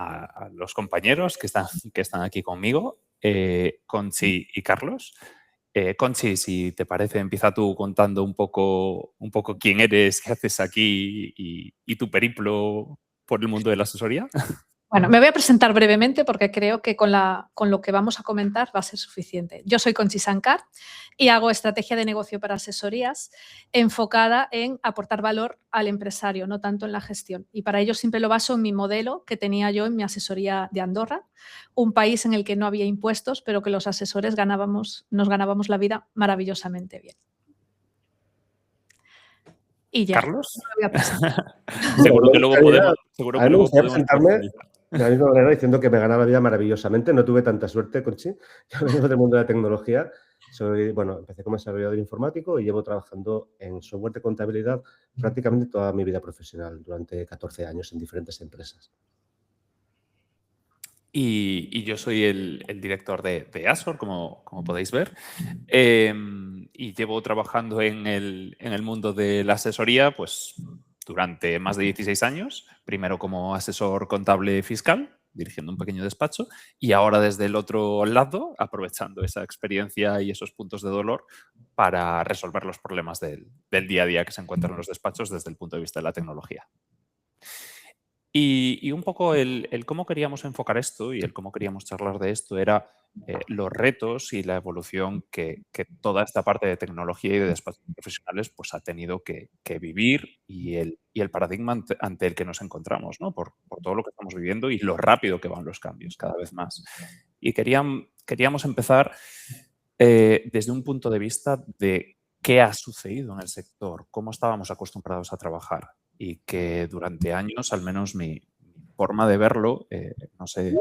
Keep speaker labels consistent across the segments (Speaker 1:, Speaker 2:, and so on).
Speaker 1: a los compañeros que están aquí conmigo, Conchi y Carlos. Conchi, si te parece, empieza tú contando un poco quién eres, qué haces aquí y tu periplo por el mundo de la asesoría.
Speaker 2: Bueno, me voy a presentar brevemente porque creo que con lo que vamos a comentar va a ser suficiente. Yo soy Conchi Sankar y hago estrategia de negocio para asesorías enfocada en aportar valor al empresario, no tanto en la gestión. Y para ello siempre lo baso en mi modelo que tenía yo en mi asesoría de Andorra, un país en el que no había impuestos, pero que los asesores nos ganábamos la vida maravillosamente bien. Y ya,
Speaker 1: ¿Carlos?
Speaker 2: no lo voy a presentar.
Speaker 1: Seguro que luego podemos
Speaker 3: A mí me gustaría presentarme
Speaker 1: profundizar.
Speaker 3: de la misma manera diciendo que me ganaba la vida maravillosamente. No tuve tanta suerte, Conchi. Yo vengo del mundo de la tecnología. Empecé como desarrollador informático y llevo trabajando en software de contabilidad prácticamente toda mi vida profesional, durante 14 años en diferentes empresas.
Speaker 1: Y yo soy el director de Azor, como podéis ver, y llevo trabajando en el mundo de la asesoría pues, durante más de 16 años, primero como asesor contable fiscal, dirigiendo un pequeño despacho, y ahora desde el otro lado, aprovechando esa experiencia y esos puntos de dolor para resolver los problemas del día a día que se encuentran en los despachos desde el punto de vista de la tecnología. Y un poco el cómo queríamos enfocar esto y el cómo queríamos charlar de esto era los retos y la evolución que toda esta parte de tecnología y de despachos profesionales pues, ha tenido que vivir y el paradigma ante el que nos encontramos, ¿no? Por todo lo que estamos viviendo y lo rápido que van los cambios cada vez más. Y queríamos empezar desde un punto de vista de qué ha sucedido en el sector, cómo estábamos acostumbrados a trabajar. Y que durante años, al menos mi forma de verlo, no sé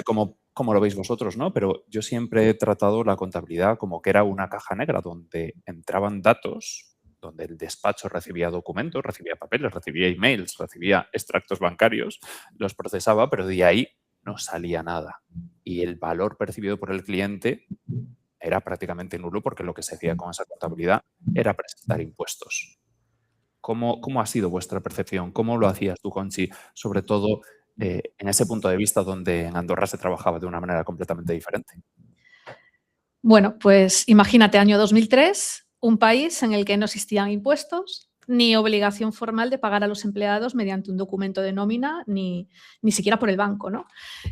Speaker 1: cómo lo veis vosotros, ¿no? Pero yo siempre he tratado la contabilidad como que era una caja negra donde entraban datos, donde el despacho recibía documentos, recibía papeles, recibía emails, recibía extractos bancarios, los procesaba, pero de ahí no salía nada. Y el valor percibido por el cliente era prácticamente nulo porque lo que se hacía con esa contabilidad era presentar impuestos. ¿Cómo ha sido vuestra percepción? ¿Cómo lo hacías tú, Conchi? Sobre todo en ese punto de vista donde en Andorra se trabajaba de una manera completamente diferente.
Speaker 2: Bueno, pues imagínate, año 2003, un país en el que no existían impuestos ni obligación formal de pagar a los empleados mediante un documento de nómina, ni siquiera por el banco, ¿no?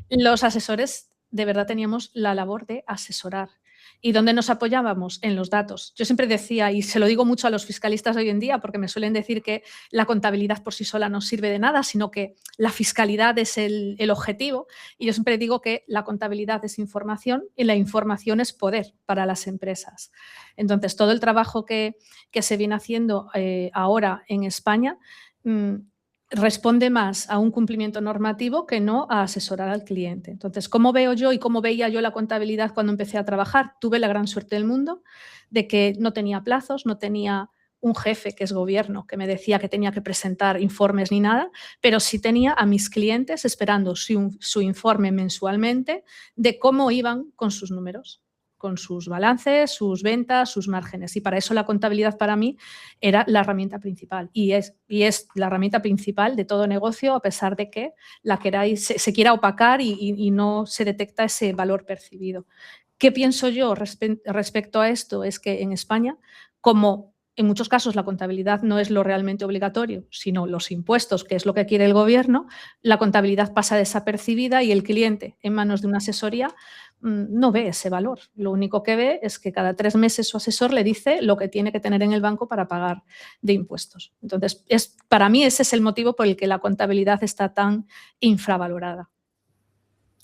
Speaker 2: Los asesores de verdad teníamos la labor de asesorar. ¿Y dónde nos apoyábamos? En los datos. Yo siempre decía, y se lo digo mucho a los fiscalistas hoy en día, porque me suelen decir que la contabilidad por sí sola no sirve de nada, sino que la fiscalidad es el objetivo. Y yo siempre digo que la contabilidad es información y la información es poder para las empresas. Entonces, todo el trabajo que se viene haciendo ahora en España responde más a un cumplimiento normativo que no a asesorar al cliente. Entonces, ¿cómo veo yo y cómo veía yo la contabilidad cuando empecé a trabajar? Tuve la gran suerte del mundo de que no tenía plazos, no tenía un jefe que es gobierno que me decía que tenía que presentar informes ni nada, pero sí tenía a mis clientes esperando su informe mensualmente de cómo iban con sus números, con sus balances, sus ventas, sus márgenes. Y para eso la contabilidad para mí era la herramienta principal y es la herramienta principal de todo negocio, a pesar de que se quiera opacar y no se detecta ese valor percibido. ¿Qué pienso yo respecto a esto? Es que en España, como en muchos casos la contabilidad no es lo realmente obligatorio, sino los impuestos, que es lo que quiere el gobierno, la contabilidad pasa desapercibida y el cliente, en manos de una asesoría, no ve ese valor. Lo único que ve es que cada 3 meses su asesor le dice lo que tiene que tener en el banco para pagar de impuestos. Entonces, para mí ese es el motivo por el que la contabilidad está tan infravalorada.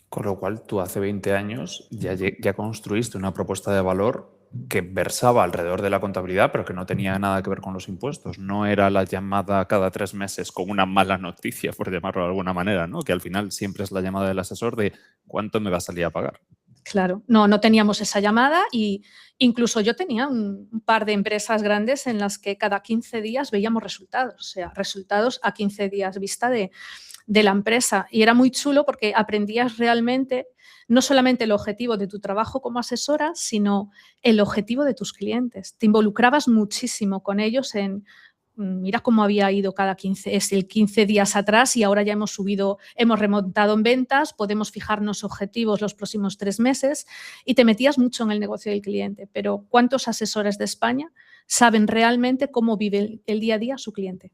Speaker 1: Con lo cual, tú hace 20 años ya construiste una propuesta de valor que versaba alrededor de la contabilidad, pero que no tenía nada que ver con los impuestos. No era la llamada cada 3 meses con una mala noticia, por llamarlo de alguna manera, ¿no? Que al final siempre es la llamada del asesor de ¿cuánto me va a salir a pagar?
Speaker 2: Claro, no teníamos esa llamada y incluso yo tenía un par de empresas grandes en las que cada 15 días veíamos resultados, o sea, resultados a 15 días vista de la empresa. Y era muy chulo porque aprendías realmente no solamente el objetivo de tu trabajo como asesora, sino el objetivo de tus clientes. Te involucrabas muchísimo con ellos en mira cómo había ido cada 15 días atrás y ahora ya hemos remontado en ventas, podemos fijarnos objetivos los próximos 3 meses y te metías mucho en el negocio del cliente. Pero ¿cuántos asesores de España saben realmente cómo vive el día a día su cliente?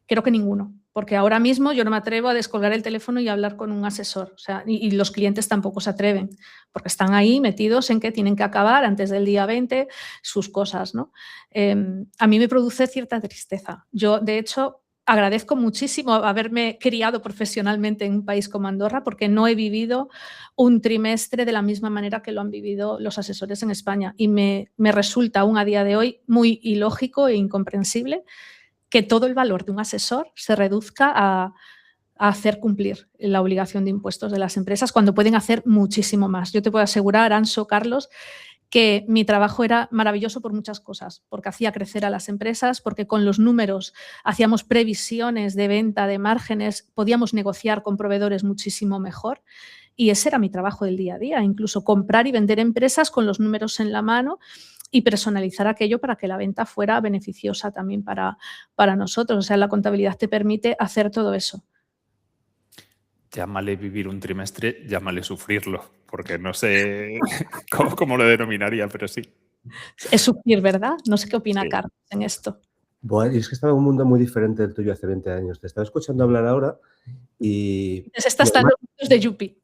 Speaker 2: Creo que ninguno, porque ahora mismo yo no me atrevo a descolgar el teléfono y hablar con un asesor. O sea, y los clientes tampoco se atreven, porque están ahí metidos en que tienen que acabar antes del día 20 sus cosas, ¿no? A mí me produce cierta tristeza. Yo, de hecho, agradezco muchísimo haberme criado profesionalmente en un país como Andorra, porque no he vivido un trimestre de la misma manera que lo han vivido los asesores en España. Y me resulta aún a día de hoy muy ilógico e incomprensible que todo el valor de un asesor se reduzca a hacer cumplir la obligación de impuestos de las empresas cuando pueden hacer muchísimo más. Yo te puedo asegurar, Anso, Carlos, que mi trabajo era maravilloso por muchas cosas, porque hacía crecer a las empresas, porque con los números hacíamos previsiones de venta, de márgenes, podíamos negociar con proveedores muchísimo mejor. Y ese era mi trabajo del día a día, incluso comprar y vender empresas con los números en la mano y personalizar aquello para que la venta fuera beneficiosa también para nosotros. O sea, la contabilidad te permite hacer todo eso.
Speaker 1: Llámale vivir un trimestre, llámale sufrirlo, porque no sé cómo lo denominaría, pero sí.
Speaker 2: Es sufrir, ¿verdad? No sé qué opina
Speaker 1: Sí.
Speaker 2: Carlos en esto.
Speaker 3: Bueno, y es que estaba en un mundo muy diferente del tuyo hace 20 años. Te estaba escuchando hablar ahora y...
Speaker 2: Está hasta en los mundos de Yupi.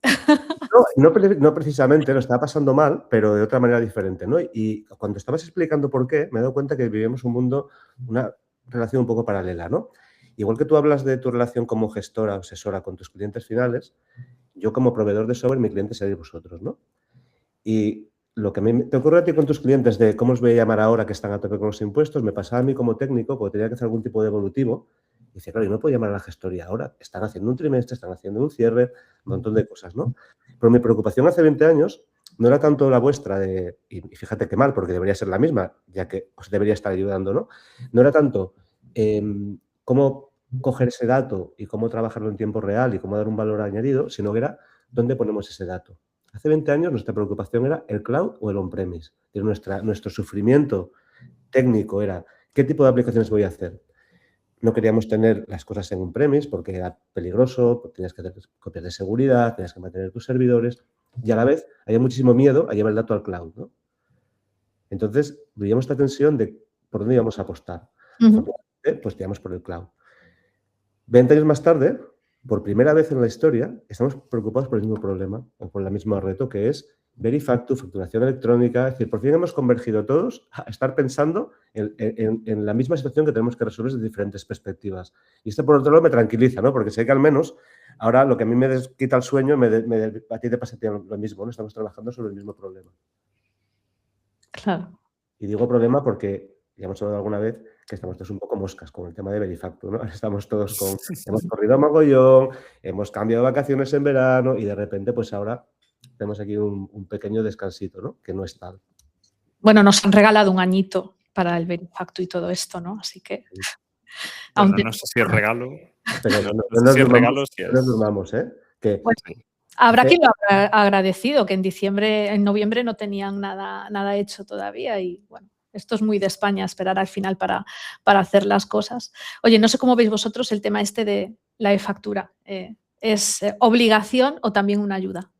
Speaker 3: No precisamente, lo estaba pasando mal, pero de otra manera diferente, ¿no? Y cuando estabas explicando por qué, me he dado cuenta que vivimos un mundo, una relación un poco paralela, ¿no? Igual que tú hablas de tu relación como gestora o asesora con tus clientes finales, yo como proveedor de software, mi cliente seréis vosotros, ¿no? Y lo que te ocurre a ti con tus clientes de cómo os voy a llamar ahora que están a tope con los impuestos, me pasaba a mí como técnico, porque tenía que hacer algún tipo de evolutivo. Y dice, claro, yo no puedo llamar a la gestoría ahora. Están haciendo un trimestre, están haciendo un cierre, un montón de cosas, ¿no? Pero mi preocupación hace 20 años no era tanto la vuestra, y fíjate qué mal, porque debería ser la misma, ya que os debería estar ayudando, ¿no? No era tanto cómo coger ese dato y cómo trabajarlo en tiempo real y cómo dar un valor añadido, sino que era dónde ponemos ese dato. Hace 20 años nuestra preocupación era el cloud o el on-premise. Nuestro sufrimiento técnico era ¿qué tipo de aplicaciones voy a hacer? No queríamos tener las cosas en on-premise porque era peligroso, tenías que hacer copias de seguridad, tenías que mantener tus servidores y a la vez había muchísimo miedo a llevar el dato al cloud, ¿no? Entonces, vivíamos esta tensión de por dónde íbamos a apostar. Pues tiramos por el cloud. 20 años más tarde, por primera vez en la historia, estamos preocupados por el mismo problema o por el mismo reto que es Verifactu, facturación electrónica. Es decir, por fin hemos convergido todos a estar pensando en la misma situación que tenemos que resolver desde diferentes perspectivas. Y esto, por otro lado, me tranquiliza, ¿no? Porque sé que al menos ahora lo que a mí me quita el sueño, a ti te pasa lo mismo, ¿no? Estamos trabajando sobre el mismo problema.
Speaker 2: Claro.
Speaker 3: Y digo problema porque ya hemos hablado alguna vez que estamos todos un poco moscas con el tema de Verifactu, ¿no? Estamos todos hemos corrido a mogollón, hemos cambiado vacaciones en verano y de repente, pues ahora tenemos aquí un pequeño descansito, ¿no? Que no es tal.
Speaker 2: Bueno, nos han regalado un añito para el Verifactu y todo esto, ¿no? Así que...
Speaker 1: Bueno, no sé si es regalo.
Speaker 3: Pero
Speaker 1: no sé si es regalo, si es...
Speaker 3: No nos durmamos, ¿eh? Que,
Speaker 2: bueno, habrá quien lo habrá agradecido, que en noviembre no tenían nada hecho todavía y bueno, esto es muy de España, esperar al final para hacer las cosas. Oye, no sé cómo veis vosotros el tema este de la e-factura. ¿Es obligación o también una ayuda?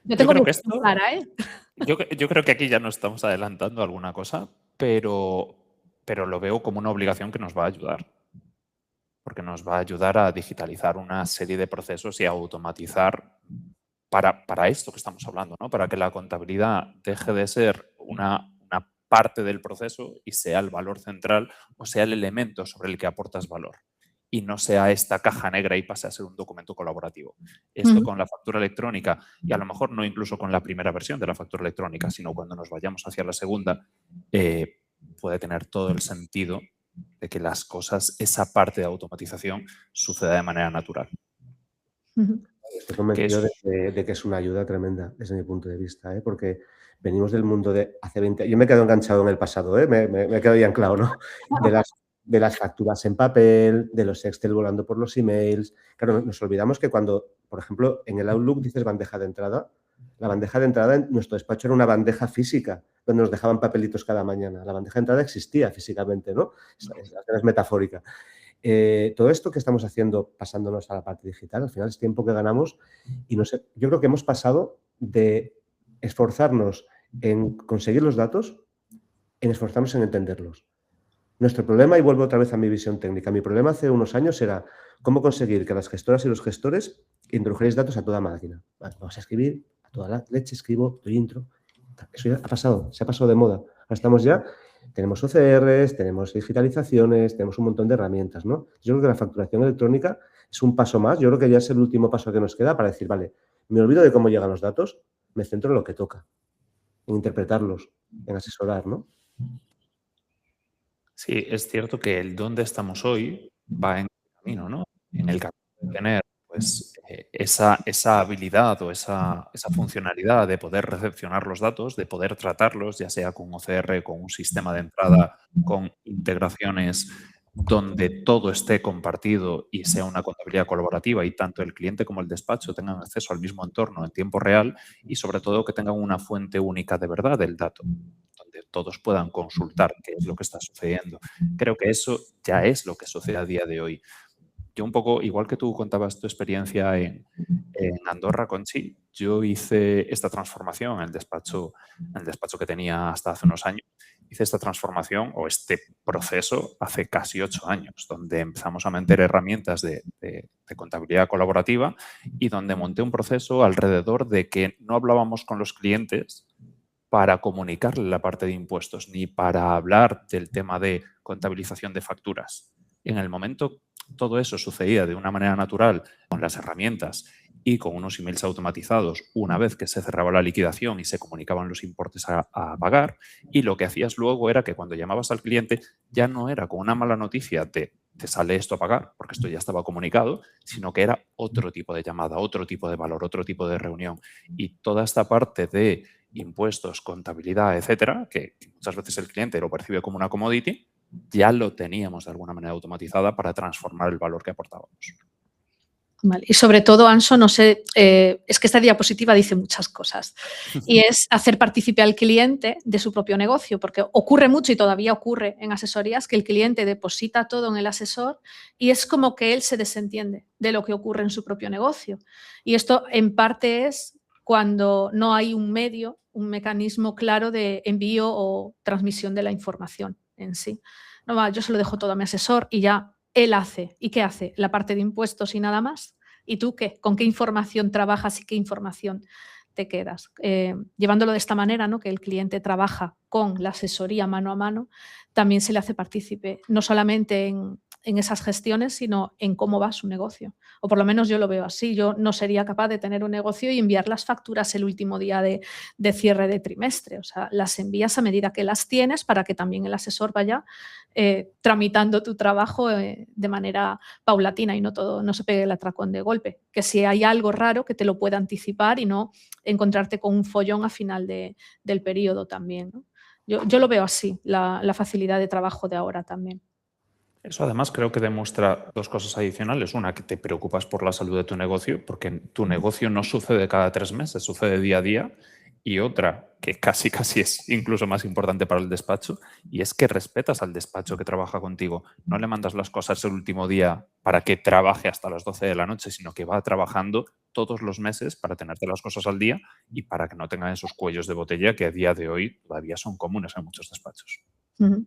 Speaker 2: Yo tengo muy clara, ¿eh?
Speaker 1: Yo creo que aquí ya nos estamos adelantando a alguna cosa, pero lo veo como una obligación que nos va a ayudar. Porque nos va a ayudar a digitalizar una serie de procesos y a automatizar para esto que estamos hablando, ¿no? Para que la contabilidad deje de ser una parte del proceso y sea el valor central o sea el elemento sobre el que aportas valor y no sea esta caja negra y pase a ser un documento colaborativo. Esto con la factura electrónica y a lo mejor no incluso con la primera versión de la factura electrónica, sino cuando nos vayamos hacia la segunda, puede tener todo el sentido de que las cosas, esa parte de automatización, suceda de manera natural.
Speaker 3: Estoy convencido de que es una ayuda tremenda desde mi punto de vista, ¿eh? Porque venimos del mundo de hace 20 años. Yo me he quedado enganchado en el pasado, ¿eh? Me he quedado ahí anclado, ¿no? De las facturas en papel, de los Excel volando por los emails. Claro, nos olvidamos que cuando, por ejemplo, en el Outlook dices bandeja de entrada, La bandeja de entrada en nuestro despacho era una bandeja física, donde nos dejaban papelitos cada mañana. La bandeja de entrada existía físicamente, ¿no? Es metafórica. Todo esto que estamos haciendo, pasándonos a la parte digital, al final es tiempo que ganamos y no sé, yo creo que hemos pasado de esforzarnos en conseguir los datos, en esforzarnos en entenderlos. Nuestro problema, y vuelvo otra vez a mi visión técnica, mi problema hace unos años era cómo conseguir que las gestoras y los gestores introdujerais datos a toda máquina. Vale, vamos a escribir, a toda la leche escribo, doy intro. Eso ya ha pasado, se ha pasado de moda. Ahora estamos ya, tenemos OCRs, tenemos digitalizaciones, tenemos un montón de herramientas, ¿no? Yo creo que la facturación electrónica es un paso más. Yo creo que ya es el último paso que nos queda para decir, vale, me olvido de cómo llegan los datos, me centro en lo que toca, en interpretarlos, en asesorar, ¿no?
Speaker 1: Sí, es cierto que el dónde estamos hoy va en el camino, ¿no? En el camino de tener pues, esa habilidad o esa funcionalidad de poder recepcionar los datos, de poder tratarlos, ya sea con OCR, con un sistema de entrada, con integraciones donde todo esté compartido y sea una contabilidad colaborativa y tanto el cliente como el despacho tengan acceso al mismo entorno en tiempo real y sobre todo que tengan una fuente única de verdad del dato, donde todos puedan consultar qué es lo que está sucediendo. Creo que eso ya es lo que sucede a día de hoy. Yo un poco, igual que tú contabas tu experiencia en Andorra, Conchi, yo hice esta transformación en el despacho que tenía hasta hace unos años. Hice esta transformación o este proceso hace casi 8 años, donde empezamos a meter herramientas de contabilidad colaborativa y donde monté un proceso alrededor de que no hablábamos con los clientes para comunicarle la parte de impuestos ni para hablar del tema de contabilización de facturas. En el momento todo eso sucedía de una manera natural con las herramientas y con unos emails automatizados una vez que se cerraba la liquidación y se comunicaban los importes a pagar, y lo que hacías luego era que cuando llamabas al cliente ya no era con una mala noticia de te sale esto a pagar, porque esto ya estaba comunicado, sino que era otro tipo de llamada, otro tipo de valor, otro tipo de reunión. Y toda esta parte de impuestos, contabilidad, etcétera, que muchas veces el cliente lo percibe como una commodity, ya lo teníamos de alguna manera automatizada para transformar el valor que aportábamos.
Speaker 2: Vale. Y sobre todo, Anso, no sé, es que esta diapositiva dice muchas cosas y es hacer partícipe al cliente de su propio negocio, porque ocurre mucho y todavía ocurre en asesorías que el cliente deposita todo en el asesor y es como que él se desentiende de lo que ocurre en su propio negocio. Y esto en parte es cuando no hay un medio, un mecanismo claro de envío o transmisión de la información en sí. No, va, yo se lo dejo todo a mi asesor y ya él hace. ¿Y qué hace? La parte de impuestos y nada más. ¿Y tú qué? ¿Con qué información trabajas y qué información te quedas? Llevándolo de esta manera, ¿no? Que el cliente trabaja con la asesoría mano a mano, también se le hace partícipe, no solamente en esas gestiones, sino en cómo va su negocio. O por lo menos yo lo veo así. Yo no sería capaz de tener un negocio y enviar las facturas el último día de cierre de trimestre. O sea, las envías a medida que las tienes para que también el asesor vaya tramitando tu trabajo de manera paulatina y no se pegue el atracón de golpe. Que si hay algo raro que te lo pueda anticipar y no encontrarte con un follón a final del periodo también, ¿no? Yo lo veo así, la facilidad de trabajo de ahora también.
Speaker 1: Eso además creo que demuestra dos cosas adicionales. Una, que te preocupas por la salud de tu negocio, porque tu negocio no sucede cada 3 meses, sucede día a día. Y otra, que casi es incluso más importante para el despacho, y es que respetas al despacho que trabaja contigo. No le mandas las cosas el último día para que trabaje hasta las 12 de la noche, sino que va trabajando todos los meses para tenerte las cosas al día y para que no tengan esos cuellos de botella que a día de hoy todavía son comunes en muchos despachos.
Speaker 2: Uh-huh.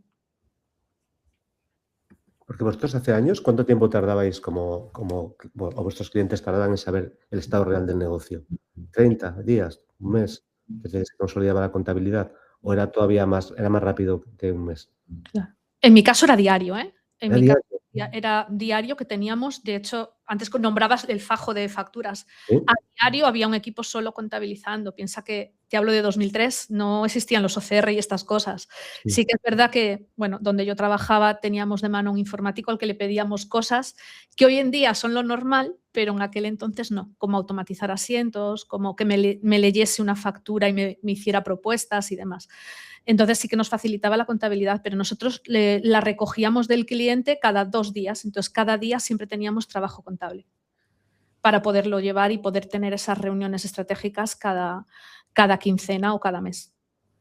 Speaker 3: Porque vosotros hace años, ¿cuánto tiempo tardabais o vuestros clientes tardaban en saber el estado real del negocio? ¿30 días? ¿Un mes? Desde que se consolidaba la contabilidad. ¿O era todavía más, era más rápido que un mes?
Speaker 2: Claro. En mi caso era diario, ¿eh? En mi
Speaker 3: diario.
Speaker 2: caso era diario que teníamos, de hecho, antes nombrabas el fajo de facturas.
Speaker 3: ¿Sí?
Speaker 2: A diario había un equipo solo contabilizando. Piensa que, te hablo de 2003, no existían los OCR y estas cosas. Sí que es verdad que, bueno, donde yo trabajaba teníamos de mano un informático al que le pedíamos cosas que hoy en día son lo normal, pero en aquel entonces no, como automatizar asientos, como que me leyese una factura y me hiciera propuestas y demás. Entonces sí que nos facilitaba la contabilidad, pero nosotros la recogíamos del cliente cada 2 días. Entonces cada día siempre teníamos trabajo contable. para poderlo llevar y poder tener esas reuniones estratégicas cada quincena o cada mes.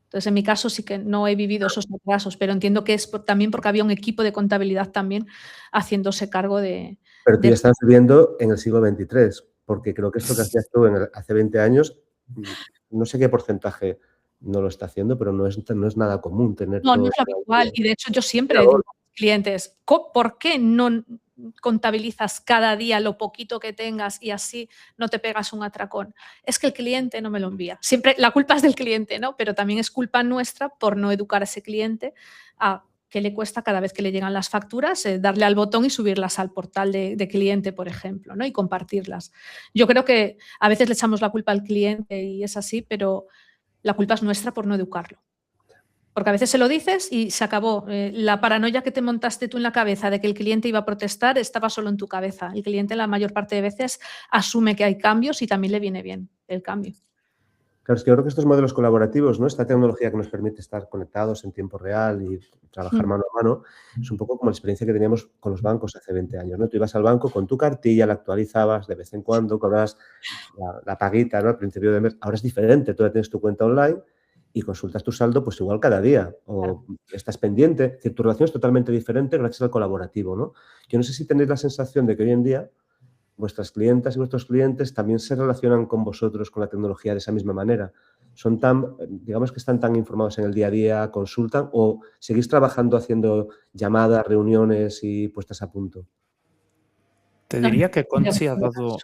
Speaker 2: Entonces, en mi caso sí que no he vivido esos retrasos, pero entiendo que es también porque había un equipo de contabilidad también haciéndose cargo de...
Speaker 3: Pero tú ya estás viviendo en el siglo XXIII, porque creo que esto que hacías tú hace 20 años, no sé qué porcentaje no lo está haciendo, pero no es nada común tener
Speaker 2: No,
Speaker 3: todo
Speaker 2: no es lo
Speaker 3: esto.
Speaker 2: habitual. Y de hecho yo siempre digo a los clientes, ¿por qué no contabilizas cada día lo poquito que tengas y así no te pegas un atracón? Es que el cliente no me lo envía. Siempre la culpa es del cliente, ¿no? Pero también es culpa nuestra por no educar a ese cliente a qué le cuesta cada vez que le llegan las facturas, darle al botón y subirlas al portal de cliente, por ejemplo, ¿no? Y compartirlas. Yo creo que a veces le echamos la culpa al cliente y es así, pero la culpa es nuestra por no educarlo. Porque a veces se lo dices y se acabó. La paranoia que te montaste tú en la cabeza de que el cliente iba a protestar estaba solo en tu cabeza. El cliente la mayor parte de veces asume que hay cambios y también le viene bien el cambio.
Speaker 3: Claro, es que yo creo que estos modelos colaborativos, ¿no? Esta tecnología que nos permite estar conectados en tiempo real y trabajar mano a mano, es un poco como la experiencia que teníamos con los bancos hace 20 años, ¿no? Tú ibas al banco con tu cartilla, la actualizabas de vez en cuando, cobrabas la paguita, ¿no? Al principio del mes. Ahora es diferente, tú ya tienes tu cuenta online y consultas tu saldo pues igual cada día o estás pendiente. Es decir, tu relación es totalmente diferente gracias al colaborativo, ¿no? Yo no sé si tenéis la sensación de que hoy en día vuestras clientas y vuestros clientes también se relacionan con vosotros, con la tecnología de esa misma manera. Son tan, digamos que están tan informados en el día a día, consultan o seguís trabajando haciendo llamadas, reuniones y puestas a punto.
Speaker 1: Te diría que Conchi ha dado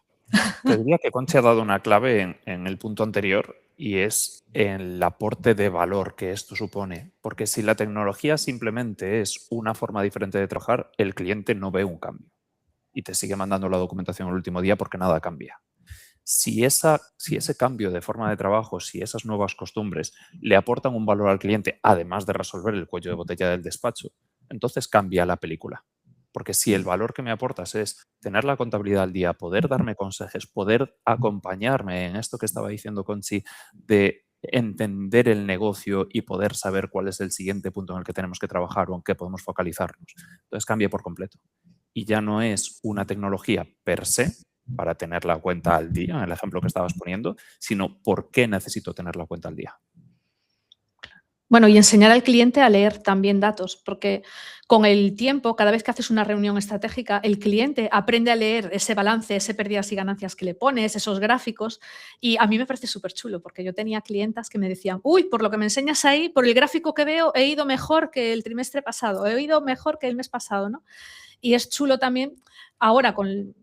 Speaker 1: una clave en el punto anterior y es el aporte de valor que esto supone. Porque si la tecnología simplemente es una forma diferente de trabajar, el cliente no ve un cambio y te sigue mandando la documentación el último día porque nada cambia. Si ese cambio de forma de trabajo, si esas nuevas costumbres le aportan un valor al cliente, además de resolver el cuello de botella del despacho, entonces cambia la película. Porque si el valor que me aportas es tener la contabilidad al día, poder darme consejos, poder acompañarme en esto que estaba diciendo Conchi, de entender el negocio y poder saber cuál es el siguiente punto en el que tenemos que trabajar o en qué podemos focalizarnos, entonces cambia por completo. Y ya no es una tecnología per se para tener la cuenta al día, en el ejemplo que estabas poniendo, sino por qué necesito tener la cuenta al día.
Speaker 2: Bueno, y enseñar al cliente a leer también datos, porque con el tiempo, cada vez que haces una reunión estratégica, el cliente aprende a leer ese balance, ese pérdidas y ganancias que le pones, esos gráficos, y a mí me parece súper chulo, porque yo tenía clientas que me decían, uy, por lo que me enseñas ahí, por el gráfico que veo, he ido mejor que el trimestre pasado, he ido mejor que el mes pasado, ¿no? Y es chulo también, ahora con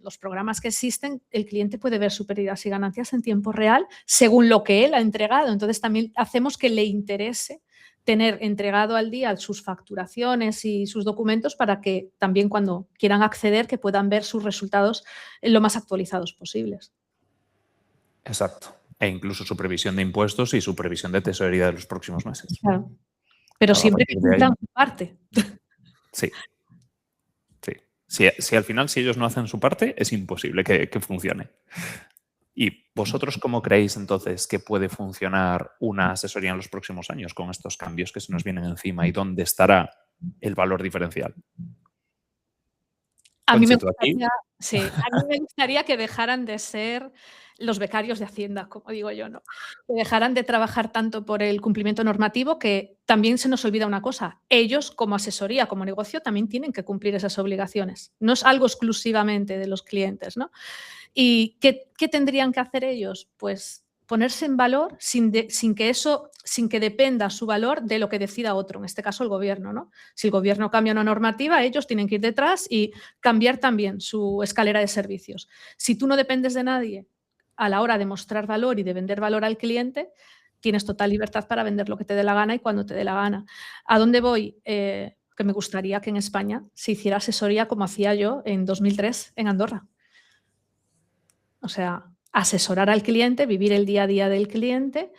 Speaker 2: los programas que existen, el cliente puede ver sus pérdidas y ganancias en tiempo real según lo que él ha entregado. Entonces también hacemos que le interese tener entregado al día sus facturaciones y sus documentos para que también cuando quieran acceder que puedan ver sus resultados lo más actualizados posibles.
Speaker 1: Exacto. E incluso su previsión de impuestos y su previsión de tesorería de los próximos meses.
Speaker 2: Claro. Pero siempre que cumplan su parte.
Speaker 1: Sí. Si al final, si ellos no hacen su parte, es imposible que funcione. ¿Y vosotros cómo creéis entonces que puede funcionar una asesoría en los próximos años con estos cambios que se nos vienen encima y dónde estará el valor diferencial?
Speaker 2: A mí me gustaría que dejaran de ser los becarios de Hacienda, como digo yo, ¿no? Que dejaran de trabajar tanto por el cumplimiento normativo, que también se nos olvida una cosa, ellos como asesoría, como negocio, también tienen que cumplir esas obligaciones. No es algo exclusivamente de los clientes, ¿no? ¿Y qué tendrían que hacer ellos? Pues ponerse en valor sin que dependa su valor de lo que decida otro, en este caso el gobierno, ¿no? Si el gobierno cambia una normativa, ellos tienen que ir detrás y cambiar también su escalera de servicios. Si tú no dependes de nadie a la hora de mostrar valor y de vender valor al cliente, tienes total libertad para vender lo que te dé la gana y cuando te dé la gana. ¿A dónde voy? Que me gustaría que en España se hiciera asesoría como hacía yo en 2003 en Andorra. O sea, asesorar al cliente, vivir el día a día del cliente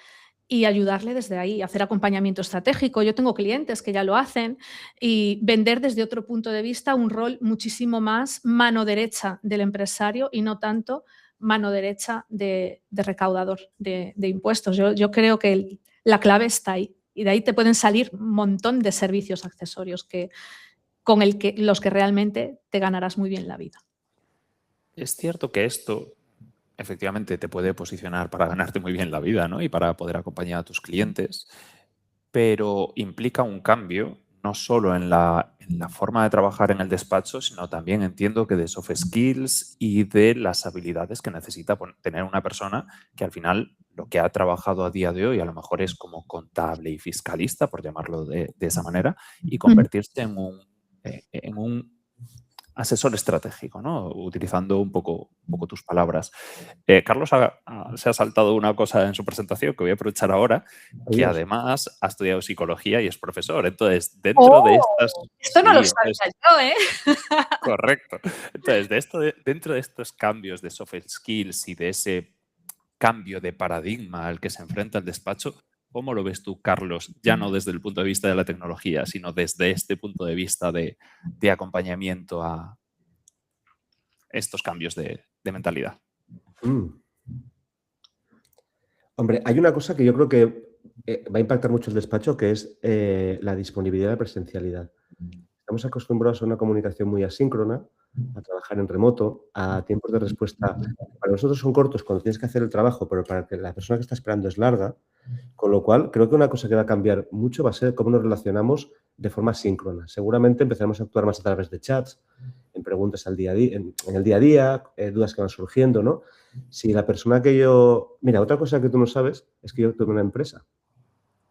Speaker 2: y ayudarle desde ahí, hacer acompañamiento estratégico. Yo tengo clientes que ya lo hacen y vender desde otro punto de vista un rol muchísimo más mano derecha del empresario y no tanto mano derecha de recaudador de impuestos. Yo creo que la clave está ahí y de ahí te pueden salir un montón de servicios accesorios los que realmente te ganarás muy bien la vida.
Speaker 1: Es cierto que esto efectivamente te puede posicionar para ganarte muy bien la vida, ¿no? Y para poder acompañar a tus clientes, pero implica un cambio no solo en la forma de trabajar en el despacho, sino también entiendo que de soft skills y de las habilidades que necesita tener una persona que al final lo que ha trabajado a día de hoy a lo mejor es como contable y fiscalista, por llamarlo de esa manera, y convertirse en un asesor estratégico, ¿no? Utilizando un poco tus palabras. Carlos se ha saltado una cosa en su presentación que voy a aprovechar ahora, que
Speaker 3: Adiós.
Speaker 1: además ha estudiado psicología y es profesor. Entonces, dentro de
Speaker 2: ¡Oh!
Speaker 1: estas...
Speaker 2: Esto no lo
Speaker 1: Sí, entonces,
Speaker 2: sabía yo, ¿eh?
Speaker 1: correcto. Entonces, dentro de estos cambios de soft skills y de ese cambio de paradigma al que se enfrenta el despacho, ¿cómo lo ves tú, Carlos? Ya no desde el punto de vista de la tecnología, sino desde este punto de vista de acompañamiento a estos cambios de mentalidad.
Speaker 3: Mm. Hombre, hay una cosa que yo creo que va a impactar mucho el despacho, que es la disponibilidad de presencialidad. Estamos acostumbrados a una comunicación muy asíncrona, a trabajar en remoto, a tiempos de respuesta. Para nosotros son cortos cuando tienes que hacer el trabajo, pero para que la persona que está esperando es larga. Con lo cual, creo que una cosa que va a cambiar mucho va a ser cómo nos relacionamos de forma síncrona. Seguramente empezaremos a actuar más a través de chats, en preguntas al día a día, en el día a día, dudas que van surgiendo, ¿no? Si la persona que yo... Mira, otra cosa que tú no sabes es que yo tuve una empresa,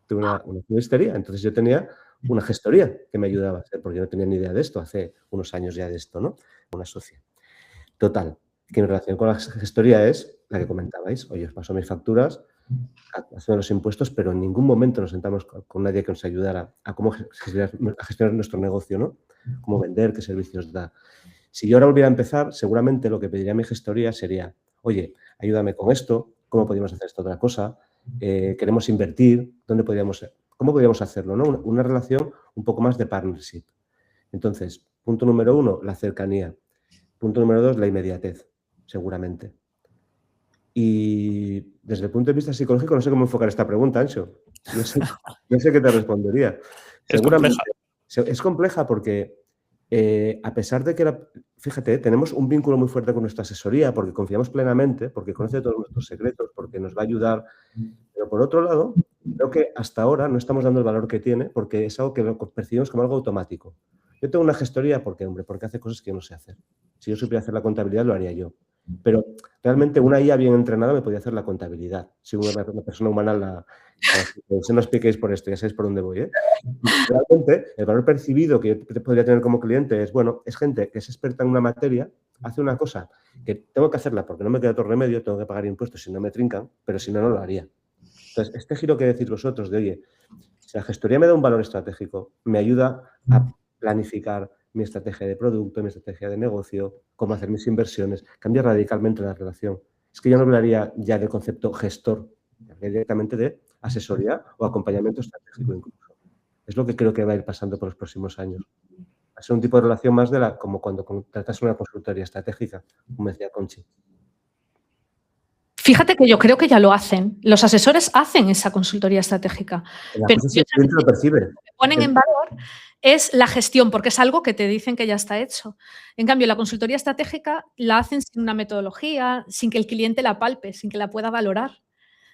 Speaker 3: tuve una floristería, entonces yo tenía una gestoría que me ayudaba a hacer, porque yo no tenía ni idea de esto, hace unos años ya de esto, ¿no? Una socia. Total, que mi relación con la gestoría es la que comentabais. Oye, os paso mis facturas, hacemos los impuestos, pero en ningún momento nos sentamos con nadie que nos ayudara a cómo gestionar nuestro negocio, ¿no? Cómo vender, qué servicios da. Si yo ahora volviera a empezar, seguramente lo que pediría a mi gestoría sería, oye, ayúdame con esto, ¿cómo podríamos hacer esta otra cosa? Queremos invertir, ¿cómo podríamos hacerlo? ¿No? Una relación un poco más de partnership. Entonces, punto número 1, la cercanía. Punto número 2, la inmediatez, seguramente. Y desde el punto de vista psicológico, no sé cómo enfocar esta pregunta, Ancho. No sé qué te respondería.
Speaker 1: Es
Speaker 3: Seguramente.
Speaker 1: compleja.
Speaker 3: Es compleja porque, a pesar de que, fíjate, tenemos un vínculo muy fuerte con nuestra asesoría porque confiamos plenamente, porque conoce todos nuestros secretos, porque nos va a ayudar. Pero por otro lado, creo que hasta ahora no estamos dando el valor que tiene porque es algo que lo percibimos como algo automático. Yo tengo una gestoría porque hace cosas que yo no sé hacer. Si yo supiera hacer la contabilidad, lo haría yo. Pero realmente una IA bien entrenada me podría hacer la contabilidad. Si una persona humana no os piquéis por esto, ya sabéis por dónde voy, ¿eh? Realmente, el valor percibido que yo podría tener como cliente es, bueno, es gente que es experta en una materia, hace una cosa que tengo que hacerla porque no me queda otro remedio, tengo que pagar impuestos si no me trincan, pero si no, no lo haría. Entonces, este giro que decís vosotros de, oye, si la gestoría me da un valor estratégico, me ayuda a planificar mi estrategia de producto, mi estrategia de negocio, cómo hacer mis inversiones, cambia radicalmente la relación. Es que yo no hablaría ya del concepto gestor, hablaría directamente de asesoría o acompañamiento estratégico incluso. Es lo que creo que va a ir pasando por los próximos años. Va a ser un tipo de relación más como cuando contratas una consultoría estratégica, como decía Conchi.
Speaker 2: Fíjate que yo creo que ya lo hacen. Los asesores hacen esa consultoría estratégica.
Speaker 3: La
Speaker 2: Pero
Speaker 3: cosa es si el cliente lo percibe.
Speaker 2: lo que ponen en valor es la gestión, porque es algo que te dicen que ya está hecho. En cambio, la consultoría estratégica la hacen sin una metodología, sin que el cliente la palpe, sin que la pueda valorar,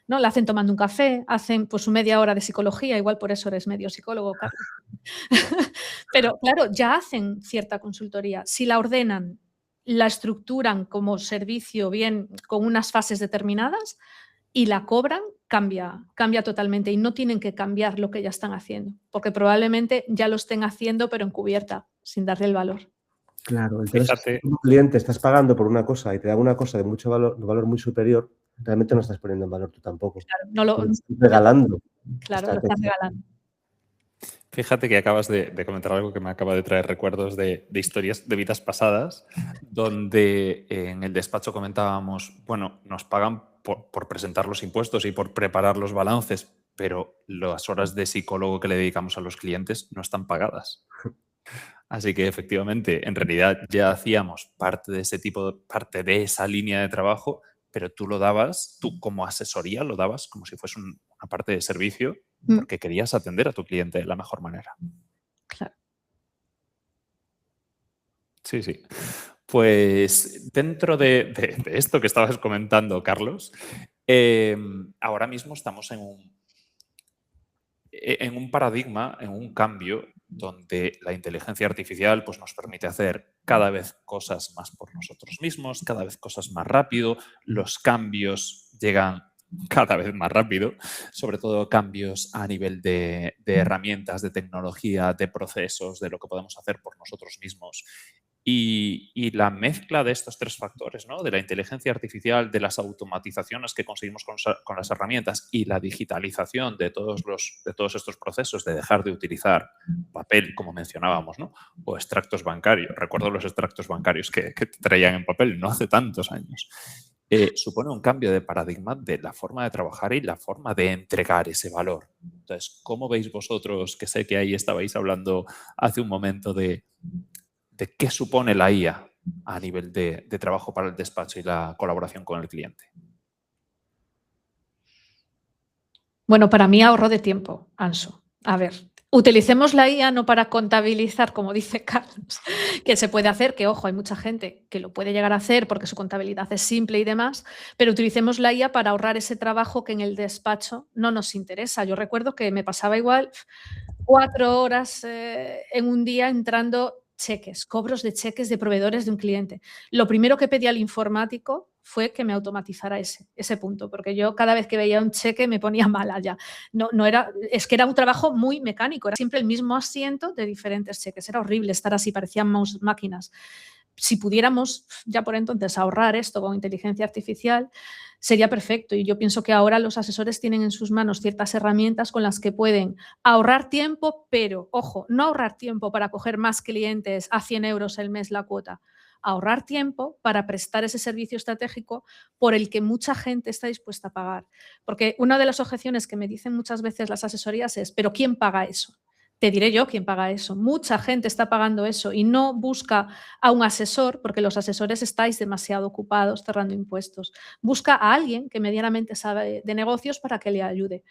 Speaker 2: ¿no? La hacen tomando un café, hacen pues su media hora de psicología, igual por eso eres medio psicólogo, Carlos. Pero claro, ya hacen cierta consultoría. Si la ordenan, la estructuran como servicio bien con unas fases determinadas y la cobran, cambia totalmente y no tienen que cambiar lo que ya están haciendo, porque probablemente ya lo estén haciendo pero encubierta, sin darle el valor.
Speaker 3: Claro, entonces si
Speaker 1: Fíjate,
Speaker 3: tú, cliente, estás pagando por una cosa y te da una cosa de mucho valor, de valor muy superior, realmente no estás poniendo en valor tú tampoco.
Speaker 2: Claro, no lo,
Speaker 3: Porque estás regalando
Speaker 2: claro, lo estás
Speaker 3: estrategia.
Speaker 2: regalando.
Speaker 1: fíjate que acabas de comentar algo que me acaba de traer recuerdos de historias de vidas pasadas, donde en el despacho comentábamos, bueno, nos pagan por presentar los impuestos y por preparar los balances, pero las horas de psicólogo que le dedicamos a los clientes no están pagadas. Así que efectivamente, en realidad ya hacíamos parte de ese parte de esa línea de trabajo, pero tú lo dabas, tú como asesoría lo dabas como si fuese una parte de servicio porque querías atender a tu cliente de la mejor manera.
Speaker 2: Claro.
Speaker 1: Sí, sí. Pues dentro de esto que estabas comentando, Carlos, ahora mismo estamos en un paradigma, en un cambio donde la inteligencia artificial pues, nos permite hacer cada vez cosas más por nosotros mismos, cada vez cosas más rápido, los cambios llegan cada vez más rápido, sobre todo cambios a nivel de herramientas, de tecnología, de procesos, de lo que podemos hacer por nosotros mismos. Y la mezcla de estos tres factores, ¿no? De la inteligencia artificial, de las automatizaciones que conseguimos con las herramientas y la digitalización de todos estos procesos, de dejar de utilizar papel, como mencionábamos, ¿no? O extractos bancarios. Recuerdo los extractos bancarios que traían en papel no hace tantos años. Supone un cambio de paradigma de la forma de trabajar y la forma de entregar ese valor. Entonces, ¿cómo veis vosotros, que sé que ahí estabais hablando hace un momento de qué supone la IA a nivel de trabajo para el despacho y la colaboración con el cliente?
Speaker 2: Bueno, para mí ahorro de tiempo, Anso. A ver, utilicemos la IA no para contabilizar, como dice Carlos, que se puede hacer, que ojo, hay mucha gente que lo puede llegar a hacer porque su contabilidad es simple y demás, pero utilicemos la IA para ahorrar ese trabajo que en el despacho no nos interesa. Yo recuerdo que me pasaba igual 4 horas en un día entrando cheques, cobros de cheques de proveedores de un cliente. Lo primero que pedí al informático fue que me automatizara ese punto, porque yo cada vez que veía un cheque me ponía mala ya. No era, es que era un trabajo muy mecánico, era siempre el mismo asiento de diferentes cheques. Era horrible estar así, parecían máquinas. Si pudiéramos ya por entonces ahorrar esto con inteligencia artificial, sería perfecto. Y yo pienso que ahora los asesores tienen en sus manos ciertas herramientas con las que pueden ahorrar tiempo, pero, ojo, no ahorrar tiempo para coger más clientes a 100 euros el mes la cuota, ahorrar tiempo para prestar ese servicio estratégico por el que mucha gente está dispuesta a pagar. Porque una de las objeciones que me dicen muchas veces las asesorías es, ¿pero quién paga eso? Te diré yo quién paga eso. Mucha gente está pagando eso y no busca a un asesor, porque los asesores estáis demasiado ocupados cerrando impuestos. Busca a alguien que medianamente sabe de negocios para que le ayude.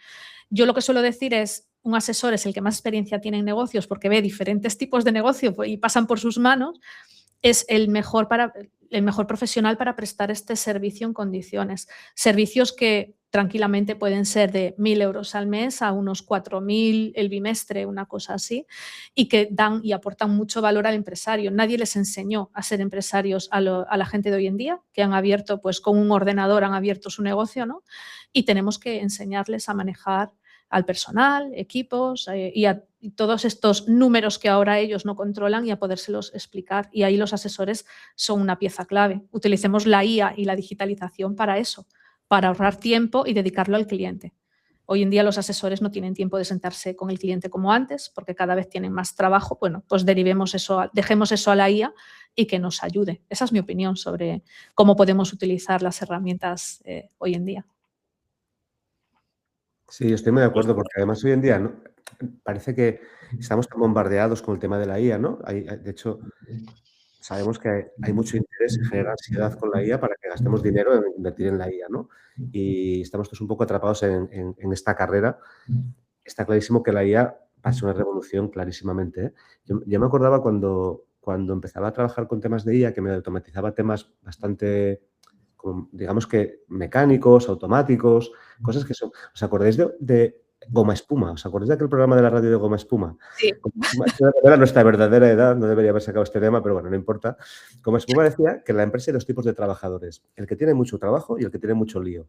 Speaker 2: Yo lo que suelo decir es, un asesor es el que más experiencia tiene en negocios porque ve diferentes tipos de negocio y pasan por sus manos, es el mejor profesional para prestar este servicio en condiciones. Servicios que tranquilamente pueden ser de 1.000 euros al mes a unos 4.000 el bimestre, una cosa así, y que dan y aportan mucho valor al empresario. Nadie les enseñó a ser empresarios a la gente de hoy en día, que han abierto, pues con un ordenador han abierto su negocio, ¿no? Y tenemos que enseñarles a manejar al personal, equipos y todos estos números que ahora ellos no controlan y a podérselos explicar. Y ahí los asesores son una pieza clave. Utilicemos la IA y la digitalización para eso, para ahorrar tiempo y dedicarlo al cliente. Hoy en día los asesores no tienen tiempo de sentarse con el cliente como antes, porque cada vez tienen más trabajo. Bueno, pues dejemos eso a la IA y que nos ayude. Esa es mi opinión sobre cómo podemos utilizar las herramientas hoy en día.
Speaker 3: Sí, estoy muy de acuerdo, porque además hoy en día, ¿no? Parece que estamos tan bombardeados con el tema de la IA, ¿no? De hecho, sabemos que hay mucho interés y genera ansiedad con la IA para que gastemos dinero en invertir en la IA, ¿no? Y estamos todos un poco atrapados en esta carrera. Está clarísimo que la IA va a ser una revolución, clarísimamente, ¿eh? Yo me acordaba cuando empezaba a trabajar con temas de IA, que me automatizaba temas bastante, digamos que mecánicos, automáticos, cosas que son... ¿Os acordáis de Goma Espuma? ¿Os acordáis de aquel programa de la radio de Goma Espuma?
Speaker 2: Sí.
Speaker 3: Era nuestra verdadera edad, no debería haber sacado este tema, pero bueno, no importa. Goma Espuma decía que en la empresa hay dos tipos de trabajadores, el que tiene mucho trabajo y el que tiene mucho lío.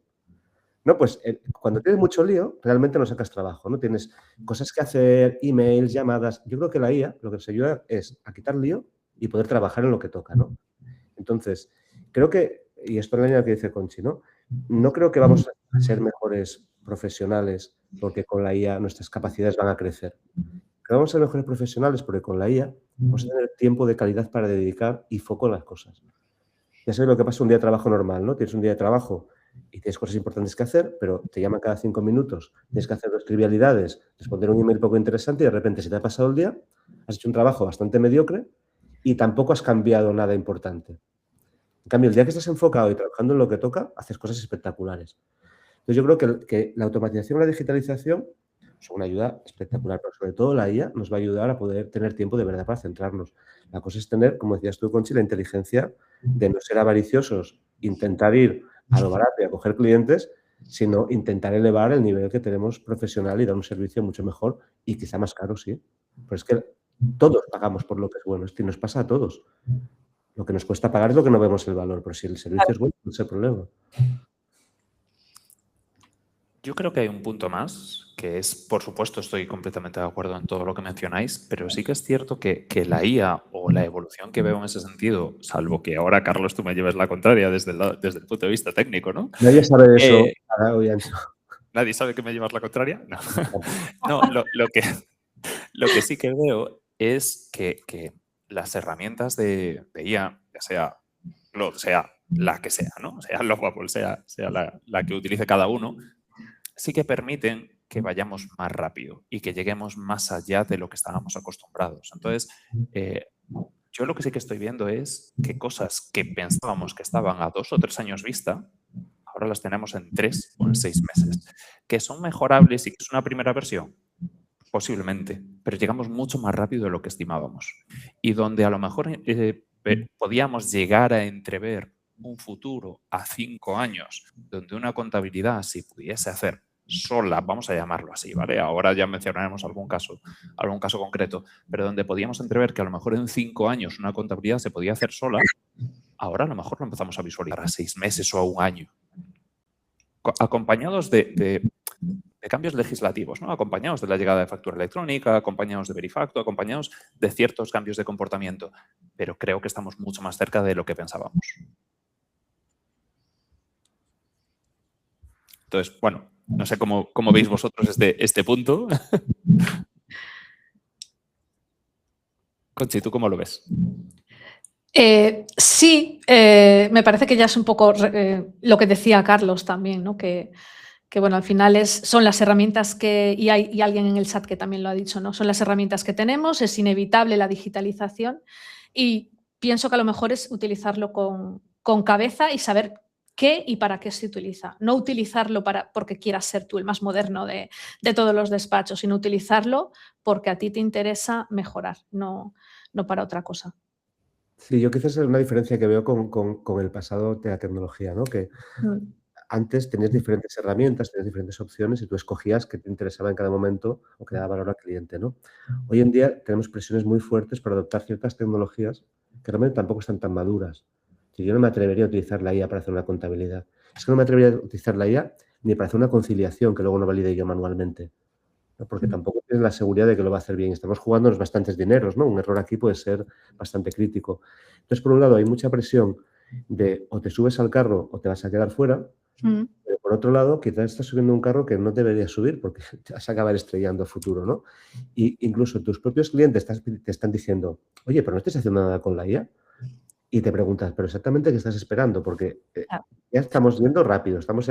Speaker 3: No, pues cuando tienes mucho lío, realmente no sacas trabajo, ¿no? Tienes cosas que hacer, emails, llamadas. Yo creo que la IA lo que nos ayuda es a quitar lío y poder trabajar en lo que toca, ¿no? Entonces, creo que, y esto en la línea que dice Conchi, ¿no? No creo que vamos a ser mejores profesionales porque con la IA nuestras capacidades van a crecer. Creo que vamos a ser mejores profesionales porque con la IA vamos a tener tiempo de calidad para dedicar y foco en las cosas. Ya sabes lo que pasa un día de trabajo normal, ¿no? Tienes un día de trabajo y tienes cosas importantes que hacer, pero te llaman cada 5 minutos, tienes que hacer 2 trivialidades, responder un email poco interesante y de repente se te ha pasado el día, has hecho un trabajo bastante mediocre y tampoco has cambiado nada importante. En cambio, el día que estás enfocado y trabajando en lo que toca, haces cosas espectaculares. Entonces, yo creo que la automatización y la digitalización son una ayuda espectacular, pero sobre todo la IA nos va a ayudar a poder tener tiempo de verdad para centrarnos. La cosa es tener, como decías tú, Conchi, la inteligencia de no ser avariciosos, intentar ir a lo barato y a coger clientes, sino intentar elevar el nivel que tenemos profesional y dar un servicio mucho mejor y quizá más caro, sí. Pero es que todos pagamos por lo que es bueno, es que nos pasa a todos. Lo que nos cuesta pagar es lo que no vemos el valor, pero si el servicio es bueno, no es el problema.
Speaker 1: Yo creo que hay un punto más, que es, por supuesto, estoy completamente de acuerdo en todo lo que mencionáis, pero sí que es cierto que la IA o la evolución que veo en ese sentido, salvo que ahora, Carlos, tú me lleves la contraria desde el punto de vista técnico, ¿no?
Speaker 3: Nadie sabe eso.
Speaker 1: ¿Nadie sabe que me llevas la contraria? No, no lo que sí que veo es que las herramientas de IA, ya sea la que sea, ¿no? Sea Lovable, sea la que utilice cada uno, sí que permiten que vayamos más rápido y que lleguemos más allá de lo que estábamos acostumbrados. Entonces, yo lo que sí que estoy viendo es que cosas que pensábamos que estaban a 2 o 3 años vista, ahora las tenemos en 3 o en 6 meses. ¿Que son mejorables y que es una primera versión? Posiblemente, pero llegamos mucho más rápido de lo que estimábamos. Y donde a lo mejor podíamos llegar a entrever un futuro a 5 años donde una contabilidad se pudiese hacer sola, vamos a llamarlo así, ¿vale? Ahora ya mencionaremos algún caso concreto, pero donde podíamos entrever que a lo mejor en 5 años una contabilidad se podía hacer sola, ahora a lo mejor lo empezamos a visualizar a 6 meses o a 1 año. Acompañados de cambios legislativos, ¿no? Acompañados de la llegada de factura electrónica, acompañados de Verifacto, acompañados de ciertos cambios de comportamiento, pero creo que estamos mucho más cerca de lo que pensábamos. Entonces, bueno, no sé cómo veis vosotros este punto. Conchi, ¿tú cómo lo ves?
Speaker 2: Sí, me parece que ya es un poco lo que decía Carlos también, ¿no? Que bueno, al final son las herramientas y hay alguien en el chat que también lo ha dicho, ¿no? Son las herramientas que tenemos, es inevitable la digitalización y pienso que a lo mejor es utilizarlo con cabeza y saber qué y para qué se utiliza. No utilizarlo porque quieras ser tú el más moderno de todos los despachos, sino utilizarlo porque a ti te interesa mejorar, no para otra cosa.
Speaker 3: Sí, yo quizás es una diferencia que veo con el pasado de la tecnología, ¿no? Que antes tenías diferentes herramientas, tenías diferentes opciones y tú escogías qué te interesaba en cada momento o qué daba valor al cliente, ¿no? Hoy en día tenemos presiones muy fuertes para adoptar ciertas tecnologías que realmente tampoco están tan maduras. Yo no me atrevería a utilizar la IA para hacer una contabilidad. Es que no me atrevería a utilizar la IA ni para hacer una conciliación que luego no valide yo manualmente, ¿no? Porque tampoco tienes la seguridad de que lo va a hacer bien. Estamos jugándonos bastantes dineros, ¿no? Un error aquí puede ser bastante crítico. Entonces, por un lado, hay mucha presión de o te subes al carro o te vas a quedar fuera. Pero por otro lado, quizás estás subiendo un carro que no deberías subir porque te vas a acabar estrellando a futuro, ¿no? Y incluso tus propios clientes te están diciendo, oye, pero no estás haciendo nada con la IA. Y te preguntas, ¿pero exactamente qué estás esperando? Porque ya estamos yendo rápido, estamos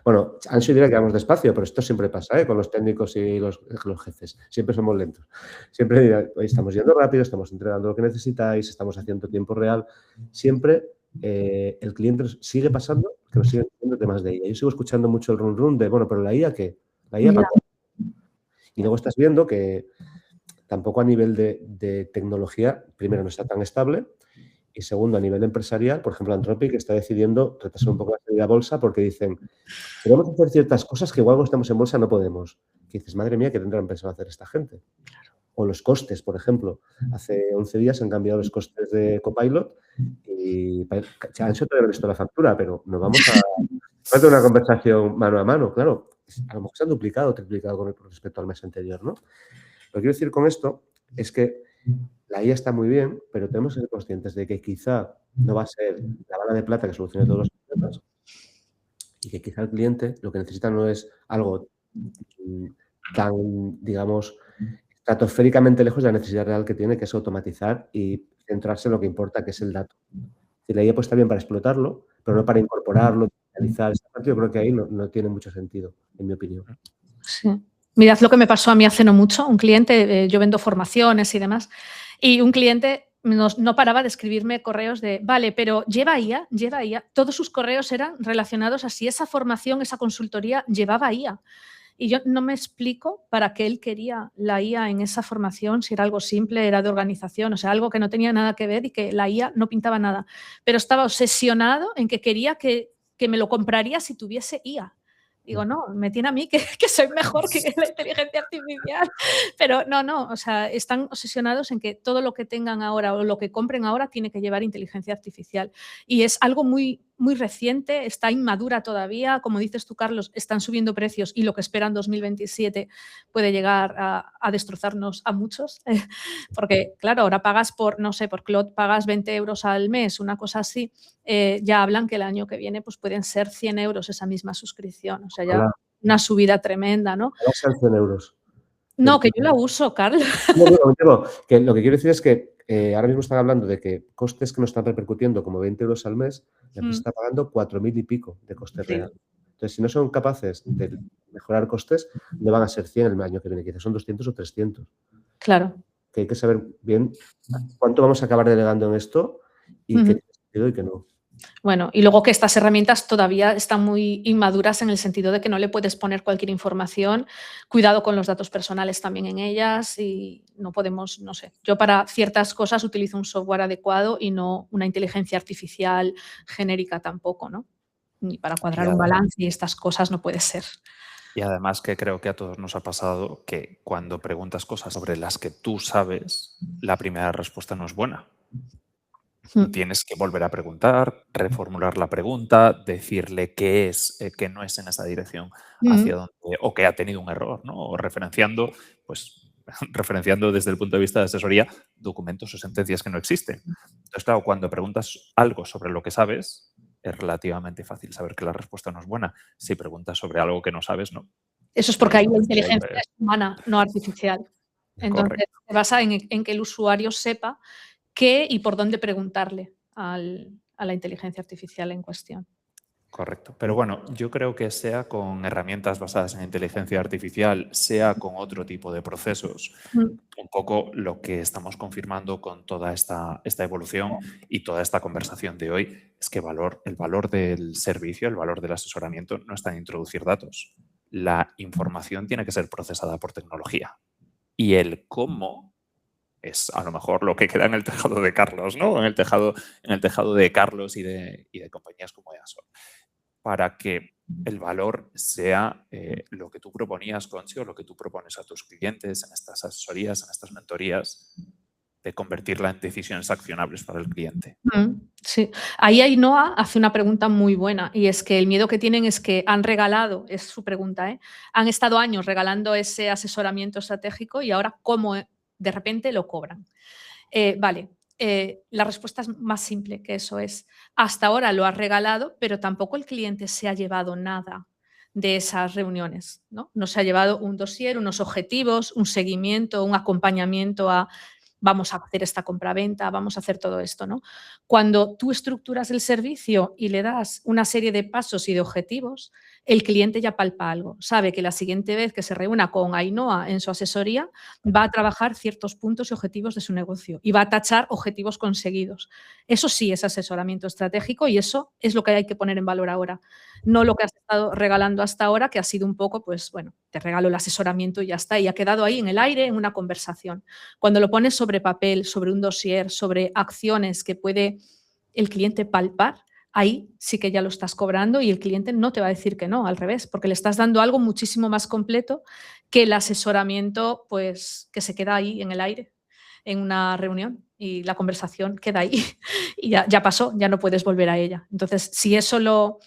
Speaker 3: bueno, Anxo diría que vamos despacio, pero esto siempre pasa, con los técnicos y los jefes. Siempre somos lentos. Siempre dirán, estamos yendo rápido, estamos entregando lo que necesitáis, estamos haciendo tiempo real. Siempre el cliente sigue pasando que nos siguen diciendo temas de IA. Yo sigo escuchando mucho el run de, bueno, pero la IA, ¿qué? La IA, y luego estás viendo que tampoco a nivel de tecnología, primero, no está tan estable. Y segundo, a nivel empresarial, por ejemplo, Anthropic está decidiendo retrasar un poco la salida a bolsa porque dicen, queremos hacer ciertas cosas que igual cuando estamos en bolsa no podemos. Y dices, madre mía, ¿qué tendrán pensado hacer esta gente? O los costes, por ejemplo. Hace 11 días han cambiado los costes de Copilot y Anxo todavía no ha visto la factura, pero nos vamos a hacer una conversación mano a mano, claro. A lo mejor se han duplicado o triplicado con respecto al mes anterior, ¿no? Lo que quiero decir con esto es que la IA está muy bien, pero tenemos que ser conscientes de que quizá no va a ser la bala de plata que solucione todos los problemas y que quizá el cliente lo que necesita no es algo tan, digamos, estratosféricamente lejos de la necesidad real que tiene, que es automatizar y centrarse en lo que importa, que es el dato. Si la IA pues está bien para explotarlo, pero no para incorporarlo, digitalizar. Esa parte yo creo que ahí no tiene mucho sentido, en mi opinión.
Speaker 2: Sí. Mirad lo que me pasó a mí hace no mucho. Un cliente, yo vendo formaciones y demás, y un cliente no paraba de escribirme correos de, vale, pero lleva IA. Todos sus correos eran relacionados a si esa formación, esa consultoría llevaba IA. Y yo no me explico para qué él quería la IA en esa formación, si era algo simple, era de organización, o sea, algo que no tenía nada que ver y que la IA no pintaba nada. Pero estaba obsesionado en que quería que me lo compraría si tuviese IA. Digo, no, me tiene a mí que soy mejor que la inteligencia artificial. Pero no, o sea, están obsesionados en que todo lo que tengan ahora o lo que compren ahora tiene que llevar inteligencia artificial. Y es algo muy, muy reciente, está inmadura todavía. Como dices tú, Carlos, están subiendo precios y lo que esperan 2027 puede llegar a destrozarnos a muchos. Porque, claro, ahora pagas por, no sé, por Claude pagas 20 euros al mes, una cosa así. Ya hablan que el año que viene pues pueden ser 100 euros esa misma suscripción. O sea, ya
Speaker 3: Ojalá,
Speaker 2: una subida tremenda, ¿no?
Speaker 3: ojalá sean 100 euros.
Speaker 2: No, que yo la uso, Carlos.
Speaker 3: No, que lo que quiero decir es que ahora mismo están hablando de que costes que nos están repercutiendo como 20 euros al mes, la empresa está pagando 4.000 y pico de coste
Speaker 2: Sí.
Speaker 3: real. Entonces, si no son capaces de mejorar costes, no van a ser 100 el año que viene, quizás son 200 o 300.
Speaker 2: Claro.
Speaker 3: Que hay que saber bien cuánto vamos a acabar delegando en esto y qué tiene sentido y qué no.
Speaker 2: Bueno, y luego que estas herramientas todavía están muy inmaduras en el sentido de que no le puedes poner cualquier información. Cuidado con los datos personales también en ellas y no podemos, no sé. Yo para ciertas cosas utilizo un software adecuado y no una inteligencia artificial genérica tampoco, ¿no? Ni para cuadrar un balance y estas cosas no puede ser.
Speaker 1: Y además que creo que a todos nos ha pasado que cuando preguntas cosas sobre las que tú sabes, la primera respuesta no es buena. Tienes que volver a preguntar, reformular la pregunta, decirle qué es, que no es en esa dirección hacia donde, o que ha tenido un error, ¿no? O referenciando, pues, referenciando desde el punto de vista de asesoría documentos o sentencias que no existen. Entonces, claro, cuando preguntas algo sobre lo que sabes, es relativamente fácil saber que la respuesta no es buena. Si preguntas sobre algo que no sabes, no.
Speaker 2: Eso es porque ahí la inteligencia es humana, no artificial. Entonces,
Speaker 1: Correcto.
Speaker 2: se basa en que el usuario sepa qué y por dónde preguntarle a la inteligencia artificial en cuestión.
Speaker 1: Correcto. Pero bueno, yo creo que sea con herramientas basadas en inteligencia artificial, sea con otro tipo de procesos, un poco lo que estamos confirmando con toda esta evolución y toda esta conversación de hoy es que el valor del servicio, el valor del asesoramiento no está en introducir datos. La información tiene que ser procesada por tecnología. Y el cómo es a lo mejor lo que queda en el tejado de Carlos, ¿no? En el tejado de Carlos y de compañías como EASO. Para que el valor sea lo que tú proponías, Conchi, o lo que tú propones a tus clientes en estas asesorías, en estas mentorías, de convertirla en decisiones accionables para el cliente.
Speaker 2: Sí, ahí Ainhoa hace una pregunta muy buena y es que el miedo que tienen es que han regalado, es su pregunta, han estado años regalando ese asesoramiento estratégico y ahora cómo de repente lo cobran. Vale, la respuesta es más simple que eso es, hasta ahora lo has regalado, pero tampoco el cliente se ha llevado nada de esas reuniones, ¿no? No se ha llevado un dossier, unos objetivos, un seguimiento, un acompañamiento a vamos a hacer esta compraventa, vamos a hacer todo esto, ¿no? Cuando tú estructuras el servicio y le das una serie de pasos y de objetivos, el cliente ya palpa algo. Sabe que la siguiente vez que se reúna con Ainhoa en su asesoría, va a trabajar ciertos puntos y objetivos de su negocio y va a tachar objetivos conseguidos. Eso sí es asesoramiento estratégico y eso es lo que hay que poner en valor ahora. No lo que has estado regalando hasta ahora, que ha sido un poco, pues bueno, te regalo el asesoramiento y ya está, y ha quedado ahí en el aire, en una conversación. Cuando lo pones sobre papel, sobre un dossier, sobre acciones que puede el cliente palpar, ahí sí que ya lo estás cobrando y el cliente no te va a decir que no, al revés, porque le estás dando algo muchísimo más completo que el asesoramiento, pues que se queda ahí en el aire, en una reunión y la conversación queda ahí y ya pasó, ya no puedes volver a ella. Entonces, si eso lo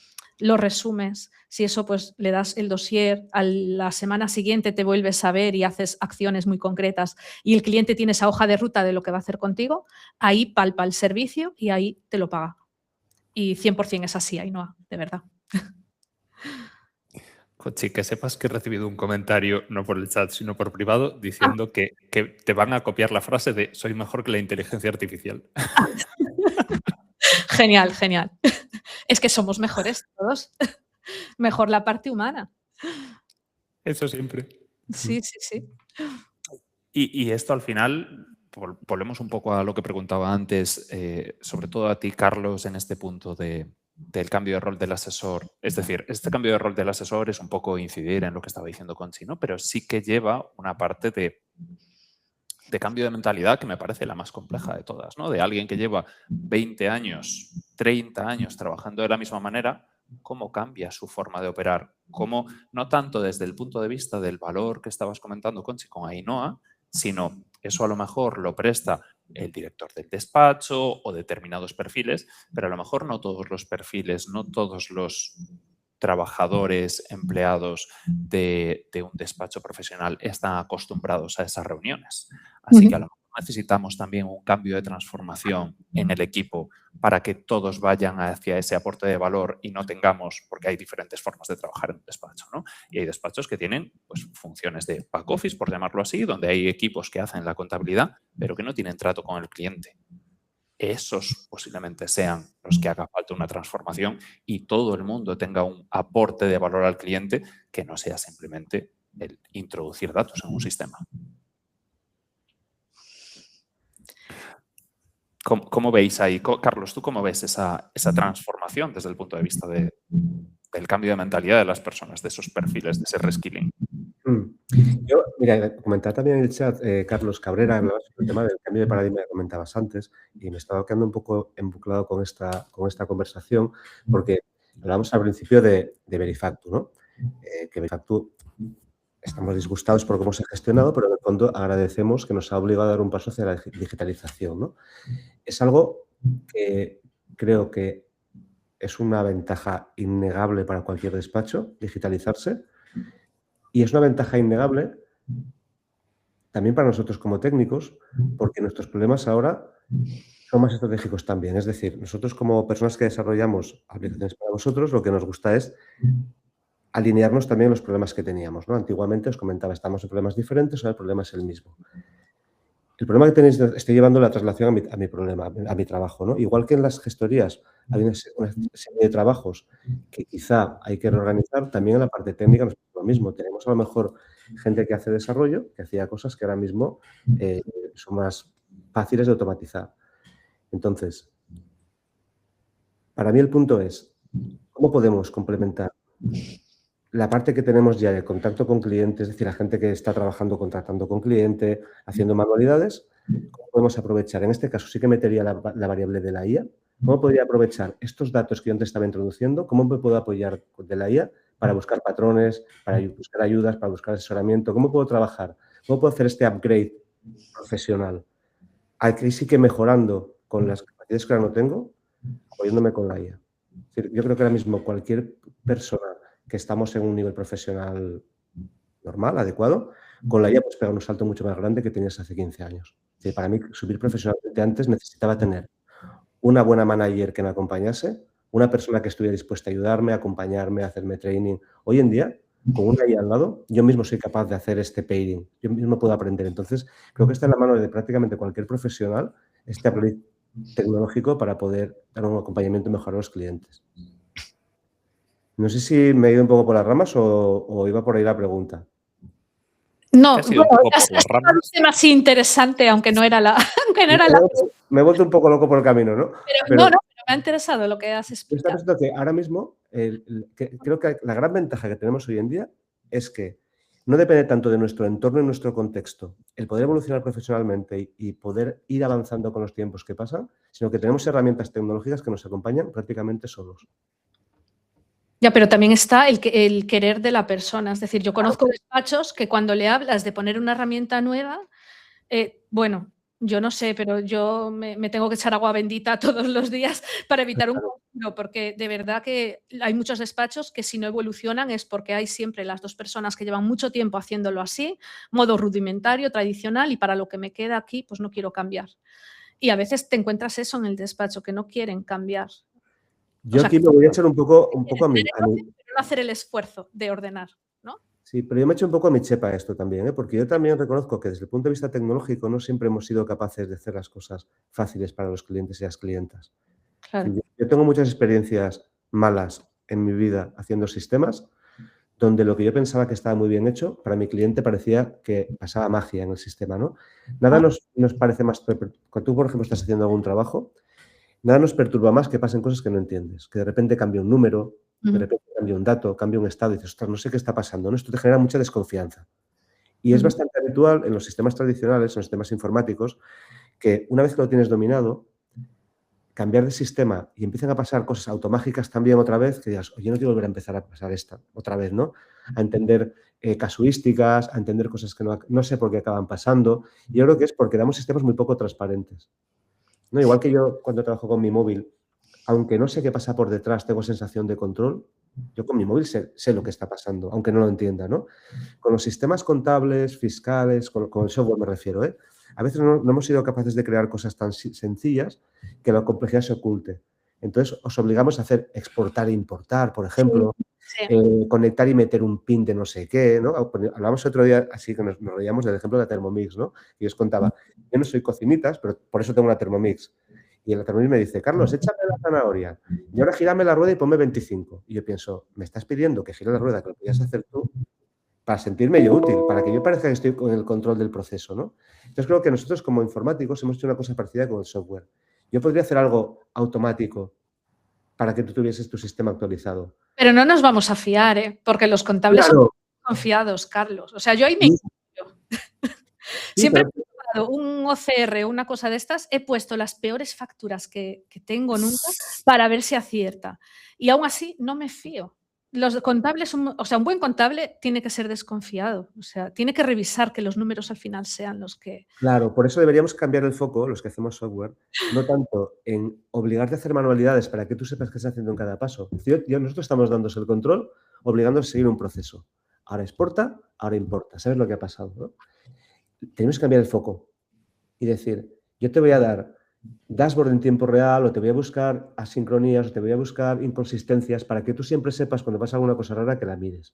Speaker 2: resumes, si eso pues le das el dossier, a la semana siguiente te vuelves a ver y haces acciones muy concretas y el cliente tiene esa hoja de ruta de lo que va a hacer contigo, ahí palpa el servicio y ahí te lo paga. Y 100% es así, Ainhoa, de verdad.
Speaker 1: Conchi, que sepas que he recibido un comentario, no por el chat, sino por privado, diciendo que te van a copiar la frase de soy mejor que la inteligencia artificial.
Speaker 2: Genial, genial. Es que somos mejores todos. Mejor la parte humana.
Speaker 1: Eso siempre.
Speaker 2: Sí, sí, sí.
Speaker 1: Y esto al final, volvemos un poco a lo que preguntaba antes, sobre todo a ti, Carlos, en este punto de del cambio de rol del asesor. Es decir, este cambio de rol del asesor es un poco incidir en lo que estaba diciendo Conchi, ¿no? Pero sí que lleva una parte de cambio de mentalidad que me parece la más compleja de todas, ¿no? De alguien que lleva 20 años, 30 años trabajando de la misma manera, cómo cambia su forma de operar, cómo, no tanto desde el punto de vista del valor que estabas comentando, Conchi, con Ainhoa, sino eso a lo mejor lo presta el director del despacho o determinados perfiles, pero a lo mejor no todos los perfiles, no todos los trabajadores, empleados de un despacho profesional están acostumbrados a esas reuniones. Así que a lo mejor necesitamos también un cambio de transformación en el equipo para que todos vayan hacia ese aporte de valor y no tengamos, porque hay diferentes formas de trabajar en un despacho, ¿no? Y hay despachos que tienen pues, funciones de back office, por llamarlo así, donde hay equipos que hacen la contabilidad, pero que no tienen trato con el cliente. Esos posiblemente sean los que haga falta una transformación y todo el mundo tenga un aporte de valor al cliente que no sea simplemente el introducir datos en un sistema. ¿Cómo veis ahí? Carlos, ¿tú cómo ves esa transformación desde el punto de vista del cambio de mentalidad de las personas, de esos perfiles, de ese reskilling?
Speaker 3: Yo, mira, comentaba también en el chat, Carlos Cabrera, hablaba sobre el tema del cambio de paradigma que comentabas antes y me estaba quedando un poco embuclado con esta conversación porque hablamos al principio de Verifactu, ¿no? Que Verifactu estamos disgustados por cómo se ha gestionado, pero en el fondo agradecemos que nos ha obligado a dar un paso hacia la digitalización, ¿no? Es algo que creo que es una ventaja innegable para cualquier despacho, digitalizarse. Y es una ventaja innegable también para nosotros como técnicos, porque nuestros problemas ahora son más estratégicos también. Es decir, nosotros como personas que desarrollamos aplicaciones para vosotros, lo que nos gusta es alinearnos también a los problemas que teníamos, ¿no? Antiguamente os comentaba, estamos en problemas diferentes, ahora el problema es el mismo. El problema que tenéis, estoy llevando la traslación a mi problema, a mi trabajo, ¿no? Igual que en las gestorías hay una serie de trabajos que quizá hay que reorganizar, también en la parte técnica nos pasa lo mismo. Tenemos a lo mejor gente que hace desarrollo, que hacía cosas que ahora mismo son más fáciles de automatizar. Entonces, para mí el punto es, ¿cómo podemos complementar la parte que tenemos ya de contacto con clientes, es decir, la gente que está trabajando, contratando con cliente, haciendo manualidades? ¿Cómo podemos aprovechar? En este caso sí que metería la variable de la IA. ¿Cómo podría aprovechar estos datos que yo antes estaba introduciendo? ¿Cómo me puedo apoyar de la IA para buscar patrones, para buscar ayudas, para buscar asesoramiento? ¿Cómo puedo trabajar? ¿Cómo puedo hacer este upgrade profesional? Aquí sí que mejorando con las capacidades que ahora no tengo, apoyándome con la IA. Es decir, yo creo que ahora mismo cualquier persona que estamos en un nivel profesional normal, adecuado, con la IA pues pega un salto mucho más grande que tenías hace 15 años. Es decir, para mí, subir profesionalmente antes necesitaba tener una buena manager que me acompañase, una persona que estuviera dispuesta a ayudarme, a acompañarme, a hacerme training. Hoy en día, con una IA al lado, yo mismo soy capaz de hacer este pairing. Yo mismo puedo aprender. Entonces, creo que está en la mano de prácticamente cualquier profesional este upgrade tecnológico para poder dar un acompañamiento mejor a los clientes. No sé si me he ido un poco por las ramas o iba por ahí la pregunta.
Speaker 2: No, es un tema así interesante, aunque no era la...
Speaker 3: Me he vuelto un poco loco por el camino, ¿no?
Speaker 2: Pero me ha interesado lo que has explicado.
Speaker 3: Está que ahora mismo, creo que la gran ventaja que tenemos hoy en día es que no depende tanto de nuestro entorno y nuestro contexto, el poder evolucionar profesionalmente y poder ir avanzando con los tiempos que pasan, sino que tenemos herramientas tecnológicas que nos acompañan prácticamente solos.
Speaker 2: Ya, pero también está el querer de la persona. Es decir, yo conozco despachos que cuando le hablas de poner una herramienta nueva, bueno, yo no sé, pero yo me tengo que echar agua bendita todos los días para evitar un conjuro, porque de verdad que hay muchos despachos que si no evolucionan es porque hay siempre las dos personas que llevan mucho tiempo haciéndolo así, modo rudimentario, tradicional, y para lo que me queda aquí, pues no quiero cambiar. Y a veces te encuentras eso en el despacho, que no quieren cambiar.
Speaker 3: Yo aquí me voy a echar un poco a mi...
Speaker 2: no hacer el esfuerzo de ordenar, ¿no?
Speaker 3: Sí, pero yo me echo un poco a mi chepa esto también, porque yo también reconozco que desde el punto de vista tecnológico no siempre hemos sido capaces de hacer las cosas fáciles para los clientes y las clientas.
Speaker 2: Claro.
Speaker 3: Yo tengo muchas experiencias malas en mi vida haciendo sistemas donde lo que yo pensaba que estaba muy bien hecho, para mi cliente parecía que pasaba magia en el sistema, ¿no? Nada nos parece más... Cuando tú, por ejemplo, estás haciendo algún trabajo, Nada nos perturba más que pasen cosas que no entiendes, que de repente cambia un número, de
Speaker 2: Ujú.
Speaker 3: repente cambia un dato, cambia un estado y dices, ostras, no sé qué está pasando, ¿no? Esto te genera mucha desconfianza. Y es
Speaker 2: Ujú.
Speaker 3: bastante habitual en los sistemas tradicionales, en los sistemas informáticos, que una vez que lo tienes dominado, cambiar de sistema y empiezan a pasar cosas automágicas también otra vez, que digas, oye, no quiero volver a empezar a pasar esta otra vez, ¿no? A entender casuísticas, a entender cosas que no sé por qué acaban pasando. Y yo creo que es porque damos sistemas muy poco transparentes, ¿no? Igual que yo cuando trabajo con mi móvil, aunque no sé qué pasa por detrás, tengo sensación de control, yo con mi móvil sé lo que está pasando, aunque no lo entienda, ¿no? Con los sistemas contables, fiscales, con el software me refiero, ¿eh? A veces no hemos sido capaces de crear cosas tan sencillas que la complejidad se oculte. Entonces, os obligamos a hacer exportar e importar, por
Speaker 2: Sí,
Speaker 3: ejemplo,
Speaker 2: sí.
Speaker 3: conectar y meter un pin de no sé qué, ¿no? Hablamos otro día, así que nos reíamos del ejemplo de la Thermomix, ¿no? Y os contaba, yo no soy cocinitas, pero por eso tengo una Thermomix. Y la Thermomix me dice, Carlos, échame la zanahoria y ahora gírame la rueda y ponme 25. Y yo pienso, me estás pidiendo que gire la rueda, que lo podías hacer tú, para sentirme yo útil, para que yo parezca que estoy con el control del proceso, ¿no? Entonces creo que nosotros como informáticos hemos hecho una cosa parecida con el software. Yo podría hacer algo automático para que tú tuvieses tu sistema actualizado.
Speaker 2: Pero no nos vamos a fiar, ¿eh? Porque los contables son
Speaker 3: Claro,
Speaker 2: confiados, Carlos. O sea, yo ahí me
Speaker 3: sí,
Speaker 2: incluyo.
Speaker 3: sí,
Speaker 2: Siempre
Speaker 3: pero
Speaker 2: que he comprado un OCR o una cosa de estas, he puesto las peores facturas que tengo nunca para ver si acierta. Y aún así no me fío. Los contables son, o sea, un buen contable tiene que ser desconfiado. O sea, tiene que revisar que los números al final sean los que.
Speaker 3: claro, por eso deberíamos cambiar el foco, los que hacemos software, no tanto en obligarte a hacer manualidades para que tú sepas qué estás haciendo en cada paso. Nosotros estamos dándose el control, obligándonos a seguir un proceso. Ahora exporta, ahora importa. ¿Sabes lo que ha pasado, no? Tenemos que cambiar el foco y decir, yo te voy a dar dashboard en tiempo real o te voy a buscar asincronías o te voy a buscar inconsistencias para que tú siempre sepas cuando pasa alguna cosa rara que la mires.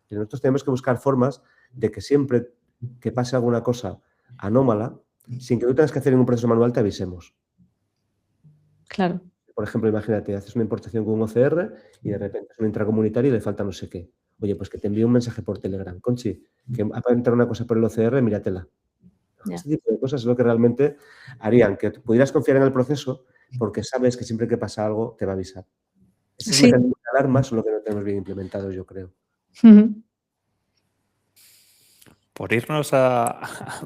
Speaker 3: Y nosotros tenemos que buscar formas de que siempre que pase alguna cosa anómala, sin que tú tengas que hacer ningún proceso manual, te avisemos.
Speaker 2: Claro.
Speaker 3: Por ejemplo, imagínate, haces una importación con un OCR y de repente es un intracomunitario y le falta no sé qué. Oye, pues que te envíe un mensaje por Telegram. Conchi, que va a entrar una cosa por el OCR, míratela.
Speaker 2: Ya.
Speaker 3: Este tipo de cosas es lo que realmente harían que pudieras confiar en el proceso porque sabes que siempre que pasa algo te va a avisar. Esos
Speaker 2: Sí.
Speaker 3: mecanismos de alarma son lo que no tenemos bien implementados, yo creo.
Speaker 2: Ujú.
Speaker 1: Por irnos,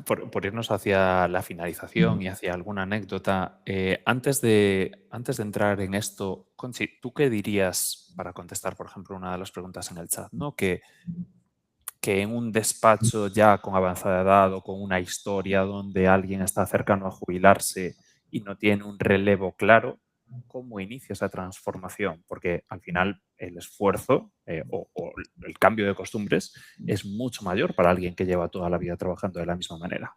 Speaker 1: por irnos hacia la finalización y hacia alguna anécdota, antes de entrar en esto, Conchi, ¿tú qué dirías para contestar, por ejemplo, una de las preguntas en el chat, ¿no? Que en un despacho ya con avanzada edad o con una historia donde alguien está cercano a jubilarse y no tiene un relevo claro, ¿cómo inicia esa transformación? Porque al final el esfuerzo o el cambio de costumbres es mucho mayor para alguien que lleva toda la vida trabajando de la misma manera.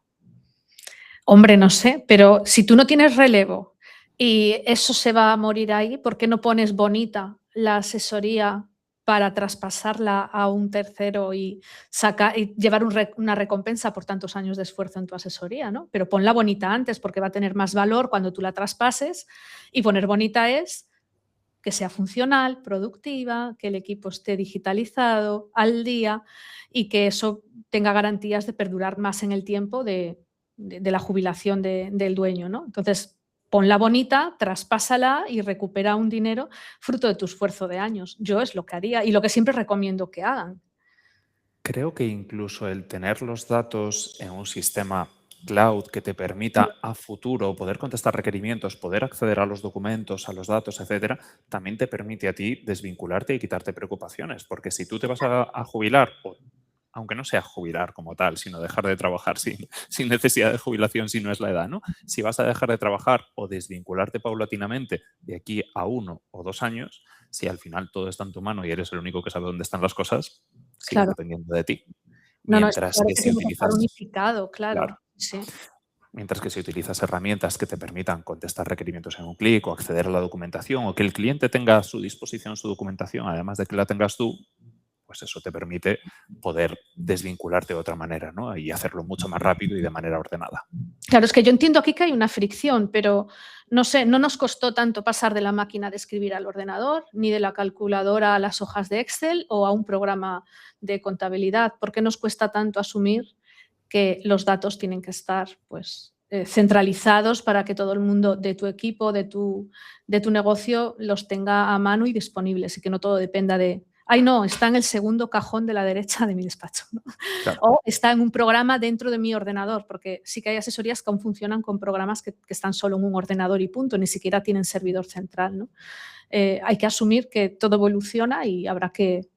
Speaker 2: Hombre, no sé, pero si tú no tienes relevo y eso se va a morir ahí, ¿por qué no pones bonita la asesoría para traspasarla a un tercero y llevar una recompensa por tantos años de esfuerzo en tu asesoría, ¿no? Pero ponla bonita antes porque va a tener más valor cuando tú la traspases, y poner bonita es que sea funcional, productiva, que el equipo esté digitalizado, al día, y que eso tenga garantías de perdurar más en el tiempo de la jubilación del dueño, ¿no? Entonces, ponla bonita, traspásala y recupera un dinero fruto de tu esfuerzo de años. Yo es lo que haría y lo que siempre recomiendo que hagan.
Speaker 1: Creo que incluso el tener los datos en un sistema cloud que te permita a futuro poder contestar requerimientos, poder acceder a los documentos, a los datos, etcétera, también te permite a ti desvincularte y quitarte preocupaciones. Porque si tú te vas a jubilar, o aunque no sea jubilar como tal, sino dejar de trabajar sin necesidad de jubilación si no es la edad, ¿no? Si vas a dejar de trabajar o desvincularte paulatinamente de aquí a 1 o 2 años, si al final todo está en tu mano y eres el único que sabe dónde están las cosas, sigue
Speaker 2: Claro.
Speaker 1: dependiendo de ti.
Speaker 2: No, está
Speaker 1: Mientras
Speaker 2: claro
Speaker 1: que
Speaker 2: que
Speaker 1: si
Speaker 2: tiene que estar
Speaker 1: utilizas,
Speaker 2: unificado,
Speaker 1: claro,
Speaker 2: claro. Sí.
Speaker 1: mientras que si utilizas herramientas que te permitan contestar requerimientos en un clic o acceder a la documentación o que el cliente tenga a su disposición su documentación, además de que la tengas tú, pues eso te permite poder desvincularte de otra manera, ¿no? Y hacerlo mucho más rápido y de manera ordenada.
Speaker 2: Claro, es que yo entiendo aquí que hay una fricción, pero no sé, no nos costó tanto pasar de la máquina de escribir al ordenador, ni de la calculadora a las hojas de Excel o a un programa de contabilidad. ¿Por qué nos cuesta tanto asumir que los datos tienen que estar, pues, centralizados para que todo el mundo de tu equipo, de tu negocio, los tenga a mano y disponibles y que no todo dependa de, ay no, está en el segundo cajón de la derecha de mi despacho, ¿no?
Speaker 1: Claro.
Speaker 2: O está en un programa dentro de mi ordenador, porque sí que hay asesorías que aún funcionan con programas que están solo en un ordenador y punto, ni siquiera tienen servidor central, ¿no? Hay que asumir que todo evoluciona y habrá que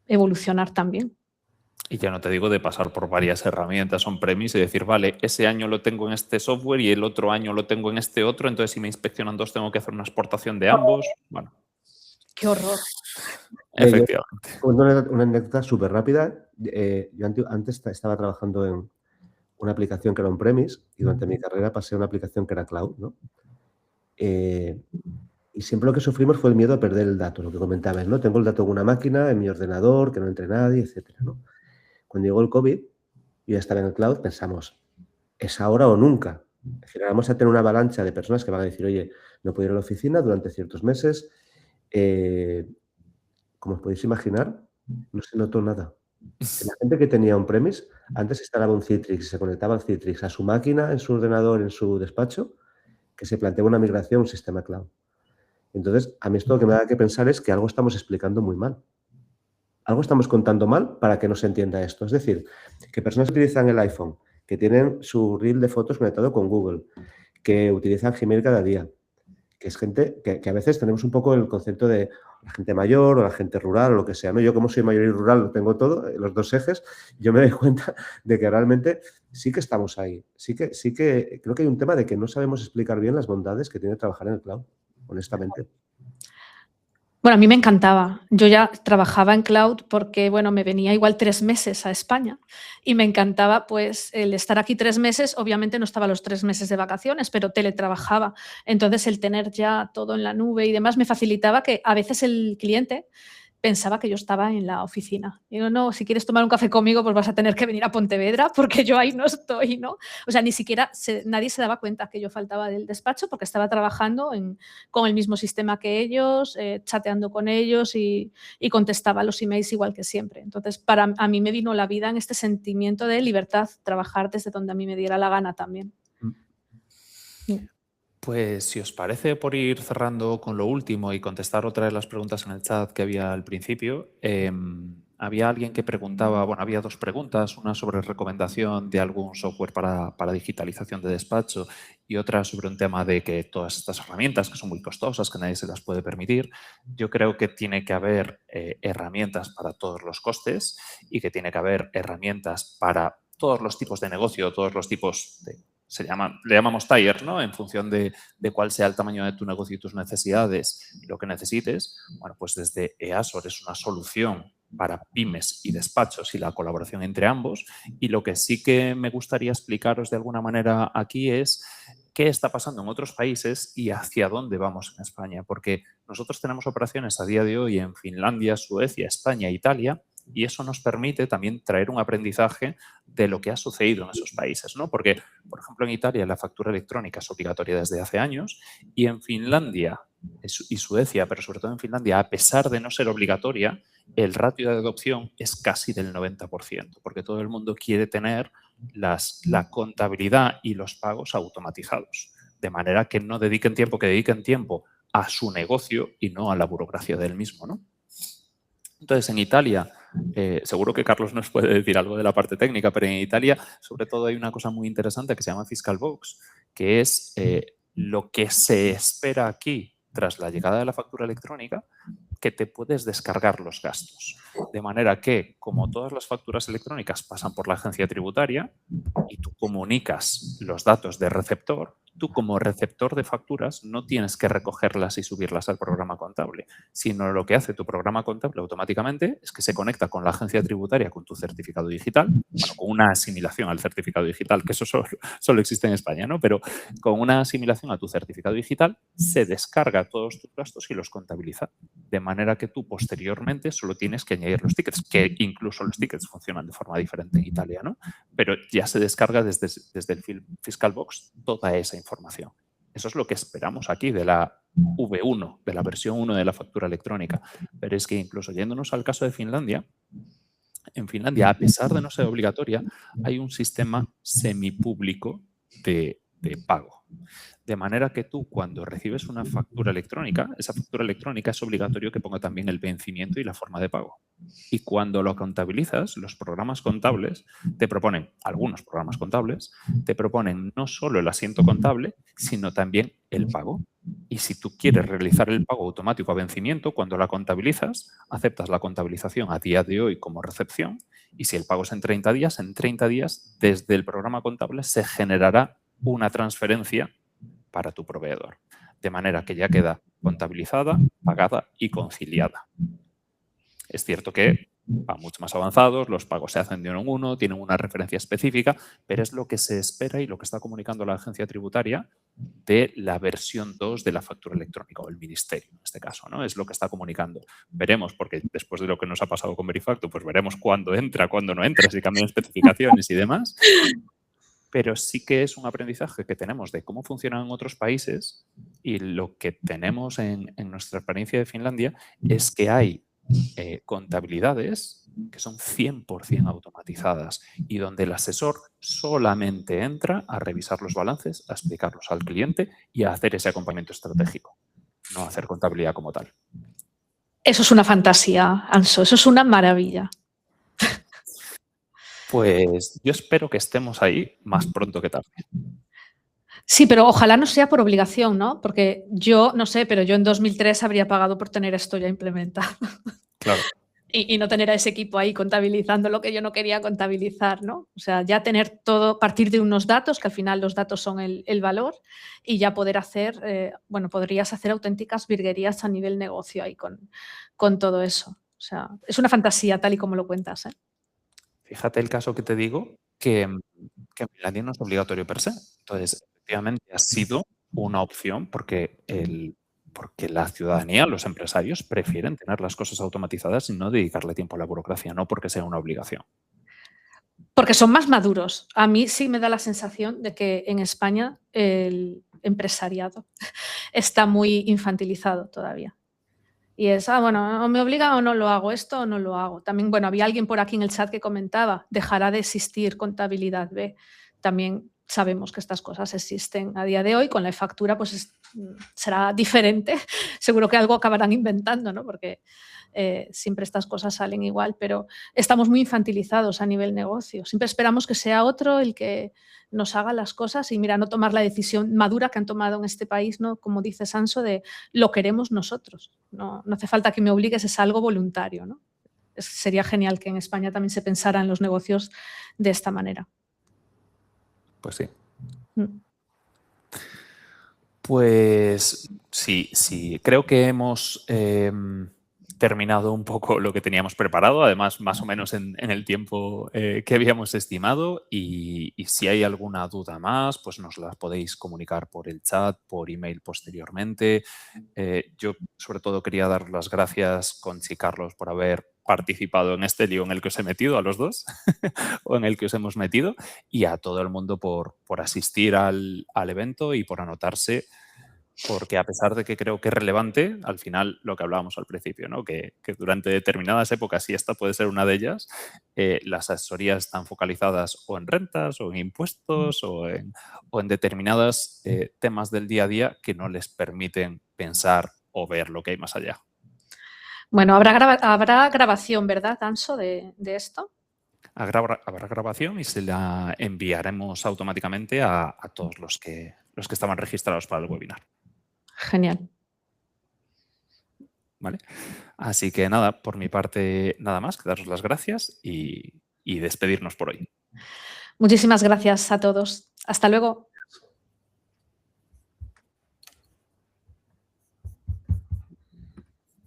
Speaker 2: evolucionar también.
Speaker 1: Y ya no te digo de pasar por varias herramientas on-premise y decir, vale, ese año lo tengo en este software y el otro año lo tengo en este otro, entonces si me inspeccionan dos tengo que hacer una exportación de ambos. Bueno.
Speaker 2: ¡Qué horror!
Speaker 1: Efectivamente.
Speaker 3: Una anécdota súper rápida. Yo antes estaba trabajando en una aplicación que era on-premise y durante mi carrera pasé a una aplicación que era cloud, ¿no? Y siempre lo que sufrimos fue el miedo a perder el dato, lo que comentabas, ¿no? Tengo el dato en una máquina, en mi ordenador, que no entre nadie, etcétera, ¿no? Cuando llegó el COVID y ya estaba en el cloud, pensamos, ¿es ahora o nunca? Es decir, vamos a tener una avalancha de personas que van a decir, oye, no puedo ir a la oficina durante ciertos meses. Como os podéis imaginar, no se notó nada. La gente que tenía on-premise, antes instalaba un Citrix y se conectaba al Citrix a su máquina, en su ordenador, en su despacho, que se planteaba una migración a un sistema cloud. Entonces, a mí esto lo que me da que pensar es que algo estamos explicando muy mal. Algo estamos contando mal para que no se entienda esto. Es decir, que personas que utilizan el iPhone, que tienen su reel de fotos conectado con Google, que utilizan Gmail cada día, que es gente que a veces tenemos un poco el concepto de la gente mayor o la gente rural o lo que sea, ¿no? Yo como soy mayor y rural lo tengo todo, los dos ejes, yo me doy cuenta de que realmente sí que estamos ahí. Sí que creo que hay un tema de que no sabemos explicar bien las bondades que tiene trabajar en el cloud, honestamente.
Speaker 2: Bueno, a mí me encantaba. Yo ya trabajaba en cloud porque, bueno, me venía igual 3 meses a España y me encantaba, pues, el estar aquí 3 meses. Obviamente no estaba los 3 meses de vacaciones, pero teletrabajaba. Entonces, el tener ya todo en la nube y demás me facilitaba que a veces el cliente pensaba que yo estaba en la oficina. Digo, no, si quieres tomar un café conmigo, pues vas a tener que venir a Pontevedra porque yo ahí no estoy, ¿no? O sea, ni siquiera nadie se daba cuenta que yo faltaba del despacho porque estaba trabajando con el mismo sistema que ellos, chateando con ellos y contestaba los emails igual que siempre. Entonces, a mí me vino la vida en este sentimiento de libertad, trabajar desde donde a mí me diera la gana también.
Speaker 1: Pues si os parece, por ir cerrando con lo último y contestar otra de las preguntas en el chat que había al principio, había alguien que preguntaba, bueno, había 2 preguntas, una sobre recomendación de algún software para digitalización de despacho y otra sobre un tema de que todas estas herramientas que son muy costosas, que nadie se las puede permitir. Yo creo que tiene que haber herramientas para todos los costes y que tiene que haber herramientas para todos los tipos de negocio, todos los tipos de... le llamamos tier, ¿no? En función de cuál sea el tamaño de tu negocio y tus necesidades y lo que necesites. Bueno, pues desde Easor es una solución para pymes y despachos y la colaboración entre ambos. Y lo que sí que me gustaría explicaros de alguna manera aquí es qué está pasando en otros países y hacia dónde vamos en España. Porque nosotros tenemos operaciones a día de hoy en Finlandia, Suecia, España, Italia, y eso nos permite también traer un aprendizaje de lo que ha sucedido en esos países, ¿no? Porque, por ejemplo, en Italia la factura electrónica es obligatoria desde hace años y en Finlandia y Suecia, pero sobre todo en Finlandia, a pesar de no ser obligatoria, el ratio de adopción es casi del 90%, porque todo el mundo quiere tener la contabilidad y los pagos automatizados, de manera que no dediquen tiempo a su negocio y no a la burocracia del mismo, ¿no? Entonces, en Italia, seguro que Carlos nos puede decir algo de la parte técnica, pero en Italia, sobre todo, hay una cosa muy interesante que se llama Fiscal Box, que es lo que se espera aquí tras la llegada de la factura electrónica, que te puedes descargar los gastos. De manera que, como todas las facturas electrónicas pasan por la agencia tributaria y tú comunicas los datos de receptor, tú como receptor de facturas no tienes que recogerlas y subirlas al programa contable, sino lo que hace tu programa contable automáticamente es que se conecta con la agencia tributaria con tu certificado digital, bueno, con una asimilación al certificado digital, que eso solo existe en España, ¿no? Pero con una asimilación a tu certificado digital se descarga todos tus gastos y los contabiliza, de manera que tú posteriormente solo tienes que añadir los tickets, que incluso los tickets funcionan de forma diferente en Italia, ¿no? Pero ya se descarga desde el Fiscal Box toda esa información. Eso es lo que esperamos aquí de la V1, de la versión 1 de la factura electrónica. Pero es que incluso yéndonos al caso de Finlandia, en Finlandia, a pesar de no ser obligatoria, hay un sistema semipúblico de de pago. De manera que tú, cuando recibes una factura electrónica, esa factura electrónica es obligatorio que ponga también el vencimiento y la forma de pago. Y cuando lo contabilizas, los programas contables te proponen, algunos programas contables, te proponen no solo el asiento contable, sino también el pago. Y si tú quieres realizar el pago automático a vencimiento, cuando la contabilizas, aceptas la contabilización a día de hoy como recepción, y si el pago es en 30 días, desde el programa contable se generará una transferencia para tu proveedor. De manera que ya queda contabilizada, pagada y conciliada. Es cierto que van mucho más avanzados, los pagos se hacen de uno en uno, tienen una referencia específica, pero es lo que se espera y lo que está comunicando la agencia tributaria de la versión 2 de la factura electrónica, o el ministerio en este caso, ¿no? Es lo que está comunicando. Veremos, porque después de lo que nos ha pasado con Verifacto, pues veremos cuándo entra, cuándo no entra, si cambian especificaciones y demás. Pero sí que es un aprendizaje que tenemos de cómo funcionan en otros países, y lo que tenemos en nuestra experiencia de Finlandia es que hay contabilidades que son 100% automatizadas y donde el asesor solamente entra a revisar los balances, a explicarlos al cliente y a hacer ese acompañamiento estratégico, no a hacer contabilidad como tal.
Speaker 2: Eso es una fantasía, Anso, eso es una maravilla.
Speaker 1: Pues yo espero que estemos ahí más pronto que tarde.
Speaker 2: Sí, pero ojalá no sea por obligación, ¿no? Porque yo, no sé, pero yo en 2003 habría pagado por tener esto ya implementado.
Speaker 1: Claro.
Speaker 2: Y no tener a ese equipo ahí contabilizando lo que yo no quería contabilizar, ¿no? O sea, ya tener todo, partir de unos datos, que al final los datos son el valor, y ya poder hacer, bueno, podrías hacer auténticas virguerías a nivel negocio ahí con todo eso. O sea, es una fantasía tal y como lo cuentas, ¿eh?
Speaker 1: Fíjate el caso que te digo, que en Finlandia no es obligatorio per se. Entonces, efectivamente, ha sido una opción porque la ciudadanía, los empresarios, prefieren tener las cosas automatizadas y no dedicarle tiempo a la burocracia, no porque sea una obligación.
Speaker 2: Porque son más maduros. A mí sí me da la sensación de que en España el empresariado está muy infantilizado todavía. Y es, bueno, o me obliga o no lo hago, esto o no lo hago. También, bueno, había alguien por aquí en el chat que comentaba, dejará de existir contabilidad B. También sabemos que estas cosas existen a día de hoy, con la e-factura pues será diferente. Seguro que algo acabarán inventando, ¿no? Porque siempre estas cosas salen igual, pero estamos muy infantilizados a nivel negocio. Siempre esperamos que sea otro el que nos haga las cosas y, mira, no tomar la decisión madura que han tomado en este país, ¿no? Como dice Sanso, de lo queremos nosotros. No hace falta que me obligues, es algo voluntario, ¿no? Sería genial que en España también se pensara en los negocios de esta manera.
Speaker 1: Pues sí. Pues sí, creo que hemos terminado un poco lo que teníamos preparado, además más o menos en el tiempo que habíamos estimado, y si hay alguna duda más, pues nos la podéis comunicar por el chat, por email posteriormente. Yo sobre todo quería dar las gracias, Conchi y Carlos, por haber participado en este lío en el que os he metido, a los dos, o en el que os hemos metido, y a todo el mundo por asistir al evento y por anotarse, porque a pesar de que creo que es relevante, al final lo que hablábamos al principio, ¿no? Que durante determinadas épocas, y esta puede ser una de ellas, las asesorías están focalizadas o en rentas o en impuestos o en determinados temas del día a día que no les permiten pensar o ver lo que hay más allá.
Speaker 2: Bueno, habrá grabación, ¿verdad, Anso, de esto?
Speaker 1: Habrá grabación y se la enviaremos automáticamente a todos los que estaban registrados para el webinar.
Speaker 2: Genial.
Speaker 1: ¿Vale? Así que nada, por mi parte nada más, que daros las gracias y despedirnos por hoy.
Speaker 2: Muchísimas gracias a todos. Hasta luego.